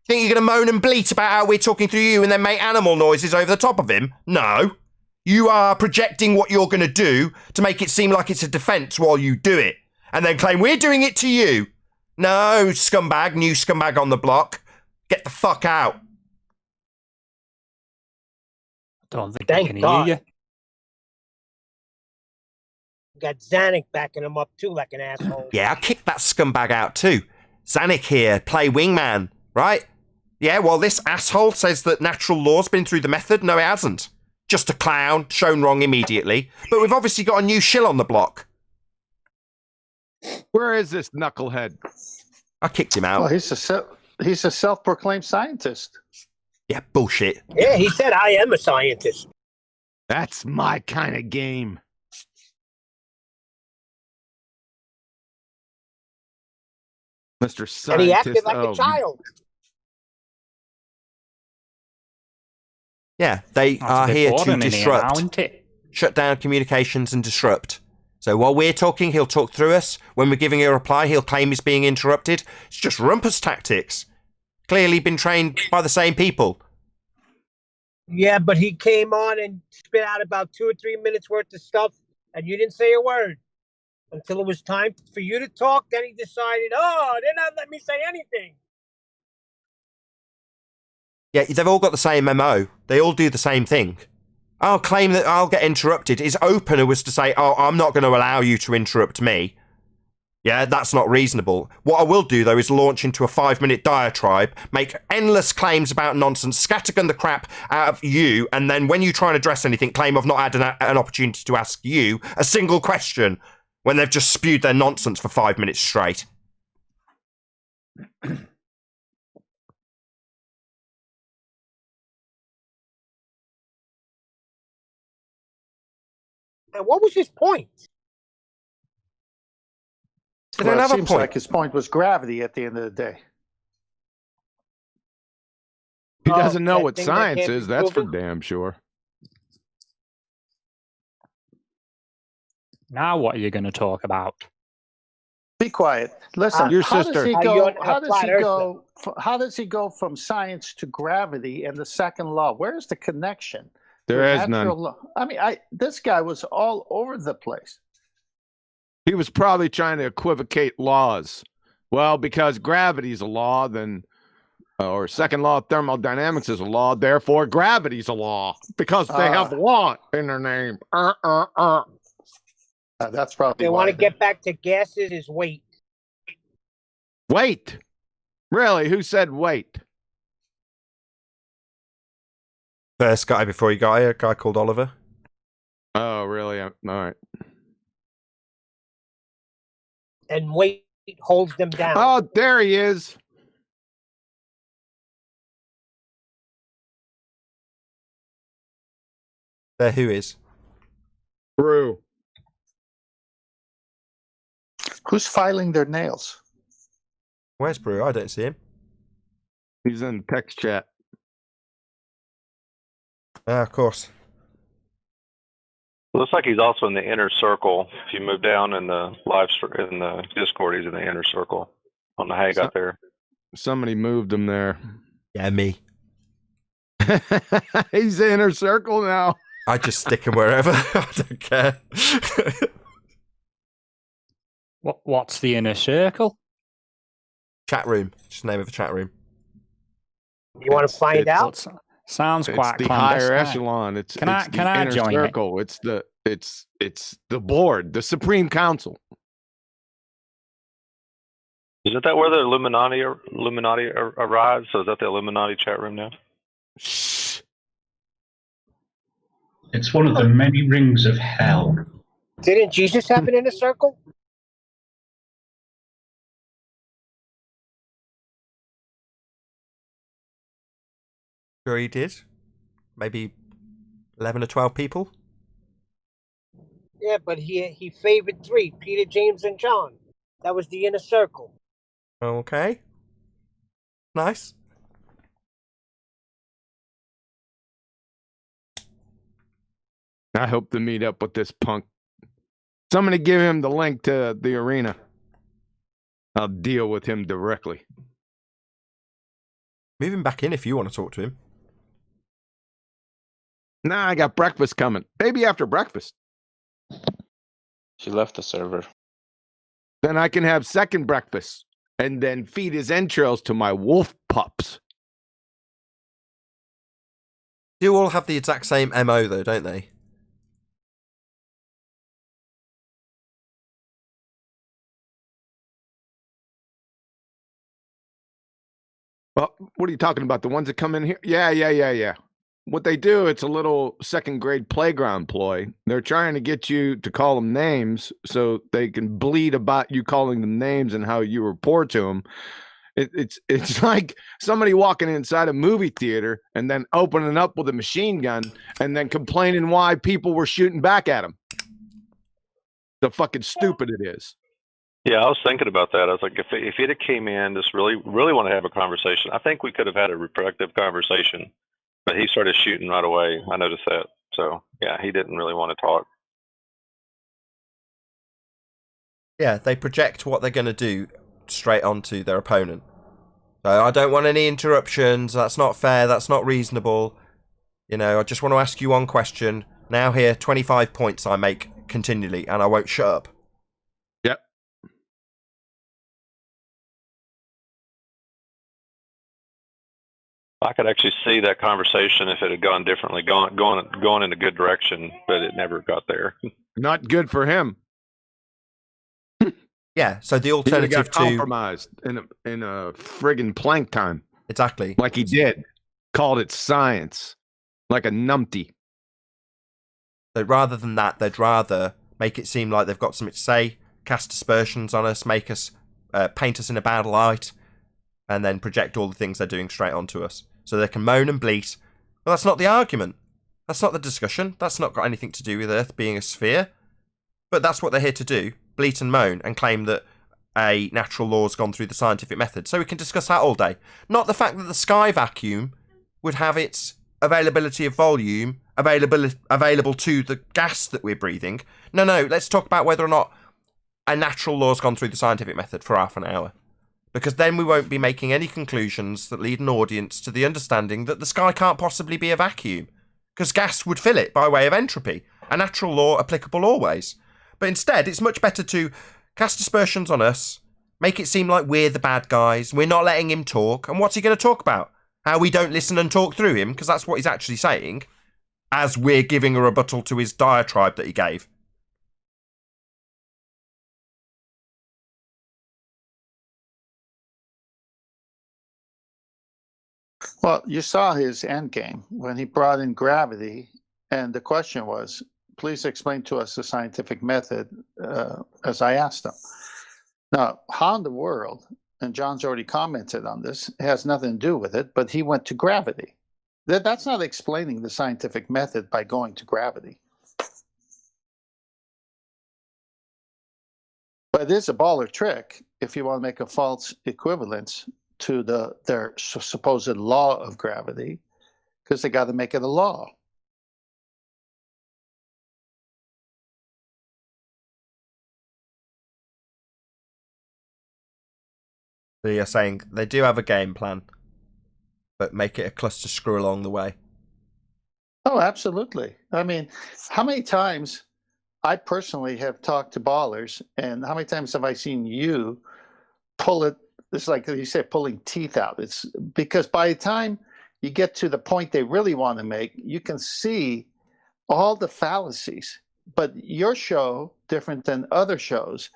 Think you're going to moan and bleat about how we're talking through you and then make animal noises over the top of him? No. You are projecting what you're going to do to make it seem like it's a defense while you do it. And then claim we're doing it to you. No, scumbag, new scumbag on the block. Get the fuck out. Don't think Thank I can God. hear you. Got Zanuck backing him up too, like an asshole. Yeah, I'll kick that scumbag out too. Zanuck here, play wingman, right? Yeah, well, this asshole says that natural law's been through the method. No, it hasn't. Just a clown, shown wrong immediately. But we've obviously got a new shill on the block. Where is this knucklehead? I kicked him out. Well, he's a self-proclaimed scientist. Yeah, bullshit. Yeah, he said, I am a scientist. That's my kind of game. Mr. Scientist. And he acted like a child. Yeah, they That's are a bit here to boring in here disrupt, now, isn't it? shut down communications and disrupt. So while we're talking, he'll talk through us. When we're giving a reply, he'll claim he's being interrupted. It's just rumpus tactics. Clearly been trained by the same people. Yeah, but he came on and spit out about 2 or 3 minutes worth of stuff, and you didn't say a word until it was time for you to talk. Then he decided, they're not letting me say anything. Yeah, they've all got the same MO. They all do the same thing. I'll claim that I'll get interrupted. His opener was to say, I'm not going to allow you to interrupt me. Yeah, that's not reasonable. What I will do, though, is launch into a 5-minute diatribe, make endless claims about nonsense, scattergun the crap out of you, and then when you try and address anything, claim I've not had an opportunity to ask you a single question when they've just spewed their nonsense for 5 minutes straight. And what was his point? Well, it seems like his point was gravity at the end of the day. He doesn't know that what thing that science can't be is, that's for proven? damn sure. Now what are you going to talk about? Be quiet. Listen, Your how sister. does he How go? you're a How does flat he earther. go? How does he go from science to gravity and the second law? Where's the connection? There to is none. natural law. I mean, this guy was all over the place. He was probably trying to equivocate laws. Well, because gravity is a law, then, or second law of thermodynamics is a law, therefore gravity's a law because they have law in their name. That's probably They why want to get back to gases is weight. Wait. Really? Who said wait? First guy before he got here, a guy called Oliver. Oh, really? All right. And weight holds them down. Oh, there he is. There, who is? Brew. Who's filing their nails? Where's Brew? I don't see him. He's in text chat. Of course. Looks like he's also in the inner circle. If you move down in the in the Discord, he's in the inner circle. I don't know how he got there. Somebody moved him there. Yeah, me. He's in inner circle now. I just stick him wherever. I don't care. What's the inner circle? Chat room. Just the name of a chat room. You want to find out? Sounds quite the higher echelon. Can I join circle. It's the board, the Supreme Council. Isn't that where the Illuminati arrives? So is that the Illuminati chat room now? Shh. It's one of the many rings of hell. Didn't Jesus happen in a circle? Sure he did. Maybe 11 or 12 people. Yeah, but he favored three: Peter, James, and John. That was the inner circle. Okay. Nice. I hope to meet up with this punk. Somebody give him the link to the arena. I'll deal with him directly. Move him back in if you want to talk to him. Nah, I got breakfast coming. Maybe after breakfast. She left the server. Then I can have second breakfast and then feed his entrails to my wolf pups. They all have the exact same MO though, don't they? Well, what are you talking about? The ones that come in here? Yeah. What they do, it's a little second grade playground ploy. They're trying to get you to call them names so they can bleed about you calling them names and how you report to them. It's like somebody walking inside a movie theater and then opening up with a machine gun and then complaining why people were shooting back at them. So fucking stupid it is. Yeah, I was thinking about that. I was like, if it had came in, just really want to have a conversation, I think we could have had a reproductive conversation. But he started shooting right away. I noticed that. So, yeah, he didn't really want to talk. Yeah, they project what they're going to do straight onto their opponent. So I don't want any interruptions. That's not fair. That's not reasonable. You know, I just want to ask you one question. Now here, 25 points I make continually, and I won't shut up. Yep. I could actually see that conversation if it had gone differently, gone in a good direction, but it never got there. Not good for him. Yeah, so the alternative got to compromised in a friggin' plank time. Exactly. Like he did. Called it science. Like a numpty. So rather than that, they'd rather make it seem like they've got something to say, cast aspersions on us, make us paint us in a bad light, and then project all the things they're doing straight onto us. So they can moan and bleat. Well, that's not the argument. That's not the discussion. That's not got anything to do with Earth being a sphere. But that's what they're here to do. Bleat and moan and claim that a natural law's gone through the scientific method. So we can discuss that all day. Not the fact that the sky vacuum would have its availability of volume available to the gas that we're breathing. No, let's talk about whether or not a natural law's gone through the scientific method for half an hour. Because then we won't be making any conclusions that lead an audience to the understanding that the sky can't possibly be a vacuum. because gas would fill it by way of entropy, a natural law applicable always. But instead, it's much better to cast aspersions on us, make it seem like we're the bad guys, we're not letting him talk, and what's he going to talk about? How we don't listen and talk through him, because that's what he's actually saying, as we're giving a rebuttal to his diatribe that he gave. Well, you saw his end game when he brought in gravity, and the question was, please explain to us the scientific method, as I asked him. Now, how in the world, and John's already commented on this, it has nothing to do with it, but he went to gravity. That's not explaining the scientific method by going to gravity. But it is a baller trick if you want to make a false equivalence to their supposed law of gravity, because they got to make it a law. So you're saying they do have a game plan, but make it a cluster screw along the way. Oh, absolutely. I mean, how many times I personally have talked to ballers, and how many times have I seen you pull it? It's like you said, pulling teeth out. It's because by the time you get to the point they really want to make, you can see all the fallacies. But your show, different than other shows,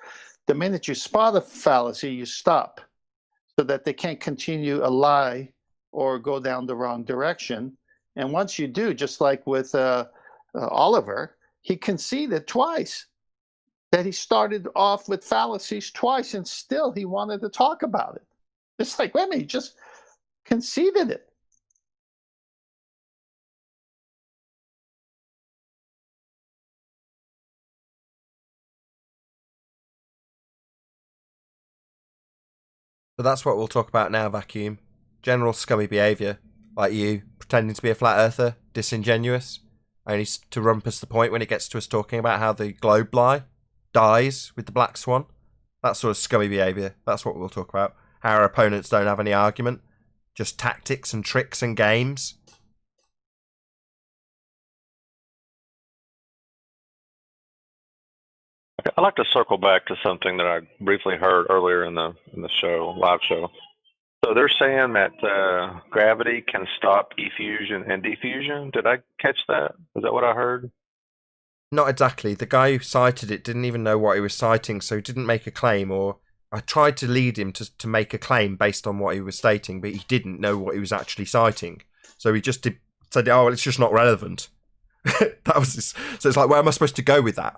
the minute you spot a fallacy, you stop so that they can't continue a lie or go down the wrong direction. And once you do, just like with Oliver, he conceded twice that he started off with fallacies twice, and still he wanted to talk about it. It's like, wait a minute, he just conceded it. So that's what we'll talk about now, Vacuum. General scummy behaviour, like you, pretending to be a flat earther, disingenuous, only to rumpus the point when it gets to us talking about how the globe dies with the black swan. That sort of scummy behaviour, that's what we'll talk about. How our opponents don't have any argument, just tactics and tricks and games. I'd like to circle back to something that I briefly heard earlier in the show, live show. So they're saying that gravity can stop effusion and diffusion. Did I catch that? Was that what I heard? Not exactly. The guy who cited it didn't even know what he was citing, so he didn't make a claim, or I tried to lead him to make a claim based on what he was stating, but he didn't know what he was actually citing. So he just said, oh, well, it's just not relevant. That was his, so it's like, where am I supposed to go with that?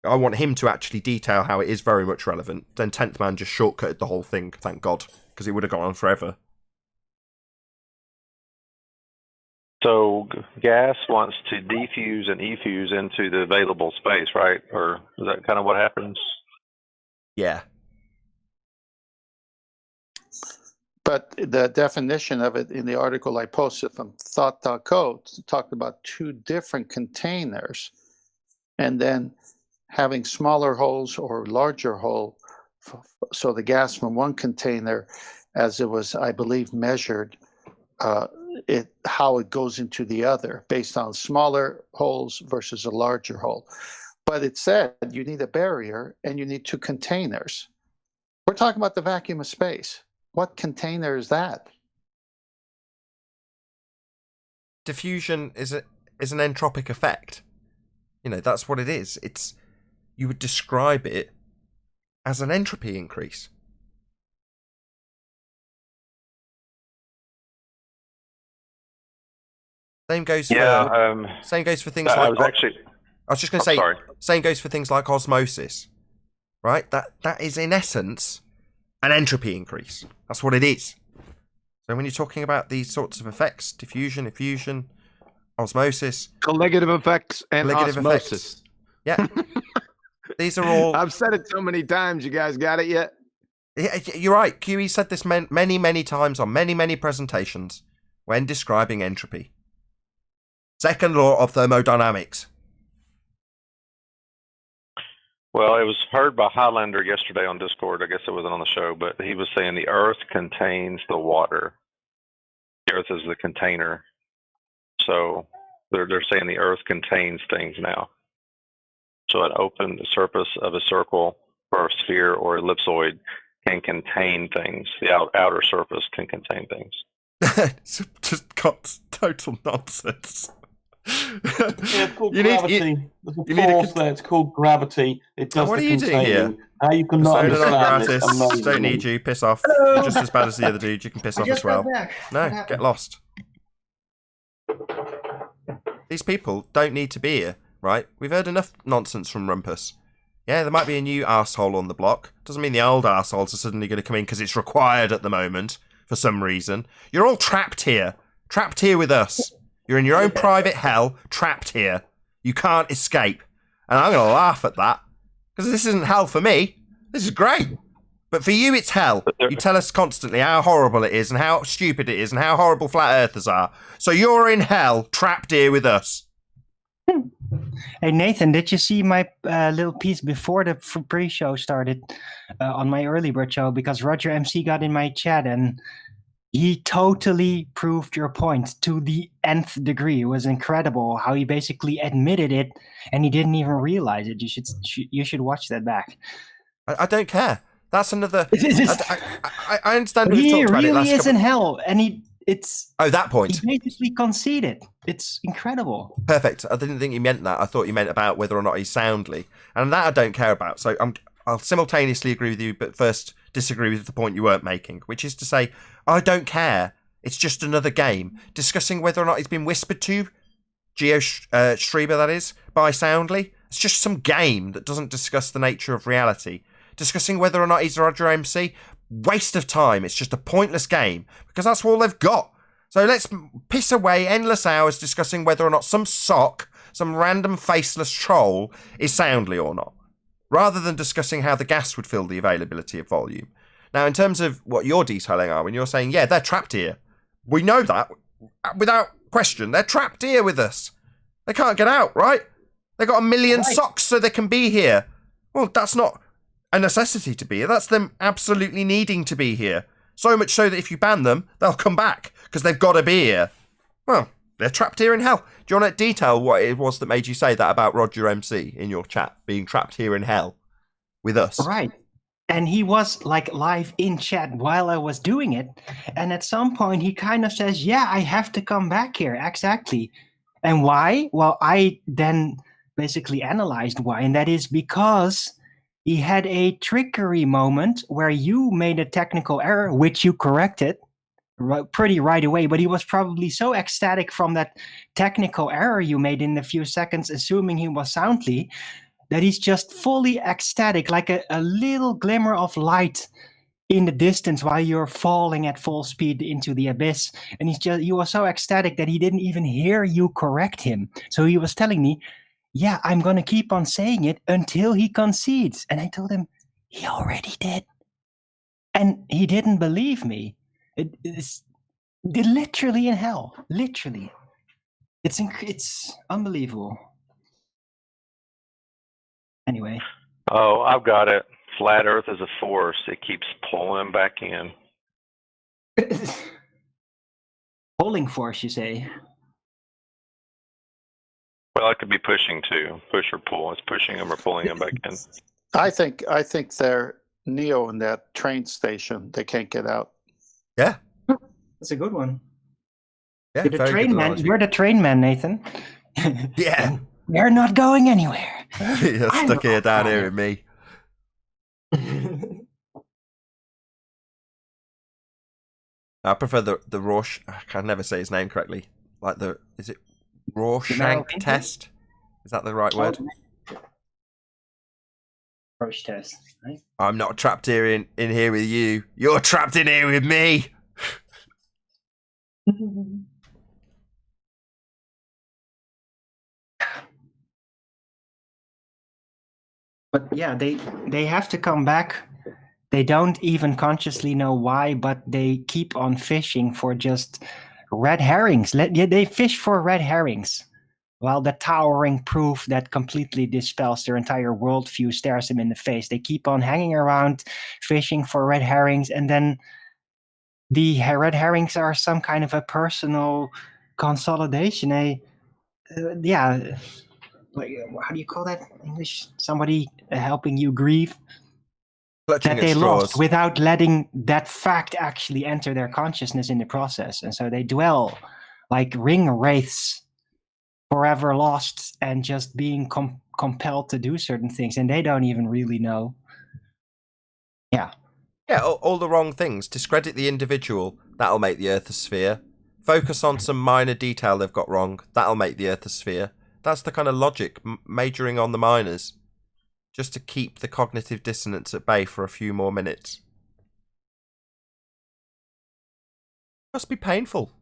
I want him to actually detail how it is very much relevant. Then 10th Man just shortcutted the whole thing, thank God, because it would have gone on forever. So gas wants to defuse and effuse into the available space, right? Or is that kind of what happens? Yeah. But the definition of it in the article I posted from thought.co talked about two different containers, and then having smaller holes or larger hole. So the gas from one container, as it was, I believe, measured, how it goes into the other based on smaller holes versus a larger hole. But it said you need a barrier and you need two containers. We're talking about the vacuum of space. What container is that? Diffusion is an entropic effect. You know, that's what it is. You would describe it as an entropy increase. Same goes for things like. I was just going to say. Sorry. Same goes for things like osmosis, right? That is in essence an entropy increase. That's what it is. So when you're talking about these sorts of effects, diffusion, effusion, osmosis, colligative effects, and osmosis. Yeah, these are all. I've said it so many times. You guys got it yet? Yeah, you're right. QE said this many, many times on many, many presentations when describing entropy. Second law of thermodynamics. Well, it was heard by Highlander yesterday on Discord. I guess it wasn't on the show, but he was saying the Earth contains the water. The Earth is the container. So They're saying the Earth contains things now. So an open surface of a circle or a sphere or ellipsoid can contain things. The outer surface can contain things. It's just got total nonsense. Yeah, it's called gravity. There's a force there. It's called gravity. It does what the are you doing here? containing. How you cannot Persona non understand gratis. this amazingly. Don't need you. Piss off. Hello. You're just as bad as the other dude. You can piss I off just as well. got back. No, What get happened? lost. These people don't need to be here, right? We've heard enough nonsense from Rumpus. Yeah, there might be a new arsehole on the block. Doesn't mean the old arseholes are suddenly going to come in because it's required at the moment for some reason. You're all trapped here. Trapped here with us. You're in your own private hell, trapped here. You can't escape. And I'm going to laugh at that because this isn't hell for me. This is great. But for you, it's hell. You tell us constantly how horrible it is and how stupid it is and how horrible flat earthers are. So you're in hell, trapped here with us. Hey Nathan, did you see my little piece before the pre-show started on my early bird show? Because Roger MC got in my chat and he totally proved your point to the nth degree. It was incredible how he basically admitted it and he didn't even realize it. You should watch that back. I don't care. That's another. I understand. We've He talked about it really last is couple- in hell, and that point. He basically conceded. It's incredible. Perfect. I didn't think he meant that. I thought he meant about whether or not he's soundly, and that I don't care about. So I'll simultaneously agree with you, but first disagree with the point you weren't making, which is to say, I don't care. It's just another game discussing whether or not he's been whispered to, Geo Streamer, that is, by Soundly. It's just some game that doesn't discuss the nature of reality. Discussing whether or not he's Roger MC, waste of time. It's just a pointless game because that's all they've got. So let's piss away endless hours discussing whether or not some sock, some random faceless troll is Soundly or not, rather than discussing how the gas would fill the availability of volume. Now, in terms of what you're detailing, Arwen, you're saying, yeah, they're trapped here. We know that without question. They're trapped here with us. They can't get out, right? They got 1 million socks so they can be here. Well, that's not a necessity to be here. That's them absolutely needing to be here. So much so that if you ban them, they'll come back because they've got to be here. Well, they're trapped here in hell. Do you want to detail what it was that made you say that about Roger MC in your chat, being trapped here in hell with us? Right. And he was like live in chat while I was doing it. And at some point he kind of says, yeah, I have to come back here. Exactly. And why? Well, I then basically analyzed why. And that is because he had a trickery moment where you made a technical error, which you corrected pretty right away. But he was probably so ecstatic from that technical error you made in a few seconds, assuming he was Soundly, that he's just fully ecstatic, like a little glimmer of light in the distance while you're falling at full speed into the abyss. And he was so ecstatic that he didn't even hear you correct him. So he was telling me, yeah, I'm going to keep on saying it until he concedes. And I told him, he already did. And he didn't believe me. It's literally in hell. Literally. It's unbelievable. Anyway. Oh, I've got it. Flat Earth is a force. It keeps pulling back in. Pulling force, you say? Well, it could be pushing too. Push or pull. It's pushing them or pulling them back in. I think they're Neo in that train station. They can't get out. Yeah. That's a good one. Yeah, You're the train man. You're the train man, Nathan. Yeah. They're not going anywhere. You're stuck here down here with me. I prefer the Rorsch. I can never say his name correctly. Like is it Rorschach test? Is that the right word? Rorschach test. Right? I'm not trapped here in here with you. You're trapped in here with me. But yeah, they have to come back. They don't even consciously know why, but they keep on fishing for just red herrings. They fish for red herrings, while the towering proof that completely dispels their entire worldview stares them in the face. They keep on hanging around, fishing for red herrings, and then the red herrings are some kind of a personal consolidation. yeah, like how do you call that in English? Somebody helping you grieve. Clutching That at they lost straws. without letting that fact actually enter their consciousness in the process. And so they dwell like ring wraiths, forever lost and just being compelled to do certain things. And they don't even really know. Yeah. Yeah, all the wrong things. Discredit the individual. That'll make the Earth a sphere. Focus on some minor detail they've got wrong. That'll make the Earth a sphere. That's the kind of logic, majoring on the minors. Just to keep the cognitive dissonance at bay for a few more minutes. Must be painful.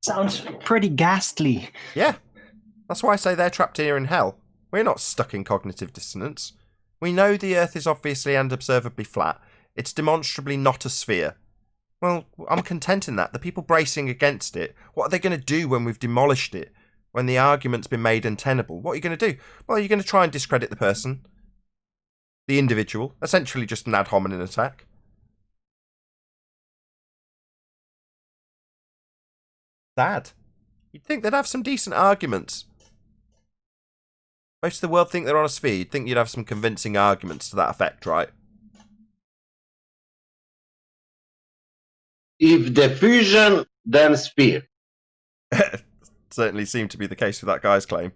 Sounds pretty ghastly. Yeah. That's why I say they're trapped here in hell. We're not stuck in cognitive dissonance. We know the Earth is obviously and observably flat. It's demonstrably not a sphere. Well, I'm content in that. The people bracing against it, what are they going to do when we've demolished it? When the argument's been made untenable? What are you going to do? Well, you're going to try and discredit the person. The individual. Essentially just an ad hominem attack. Sad. You'd think they'd have some decent arguments. Most of the world think they're on a sphere. You'd think you'd have some convincing arguments to that effect, right? If the fusion, then sphere. Certainly seemed to be the case with that guy's claim.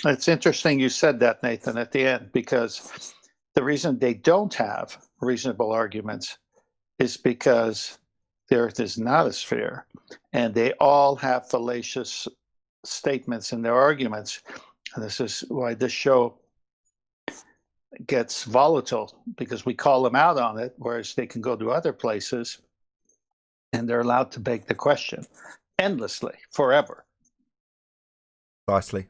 It's interesting you said that, Nathan, at the end, because the reason they don't have reasonable arguments is because the Earth is not a sphere, and they all have fallacious statements in their arguments. And this is why this show gets volatile, because we call them out on it, whereas they can go to other places and they're allowed to beg the question endlessly, forever. Precisely.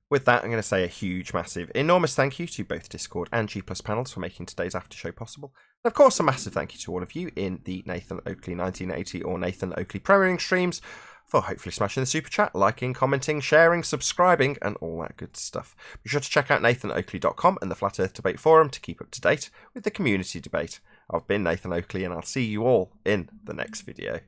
With that, I'm going to say a huge, massive, enormous thank you to both Discord and G+ panels for making today's after show possible. And of course, a massive thank you to all of you in the Nathan Oakley 1980 or Nathan Oakley Premiering streams for hopefully smashing the super chat, liking, commenting, sharing, subscribing, and all that good stuff. Be sure to check out nathanoakley.com and the Flat Earth Debate Forum to keep up to date with the community debate. I've been Nathan Oakley, and I'll see you all in the next video.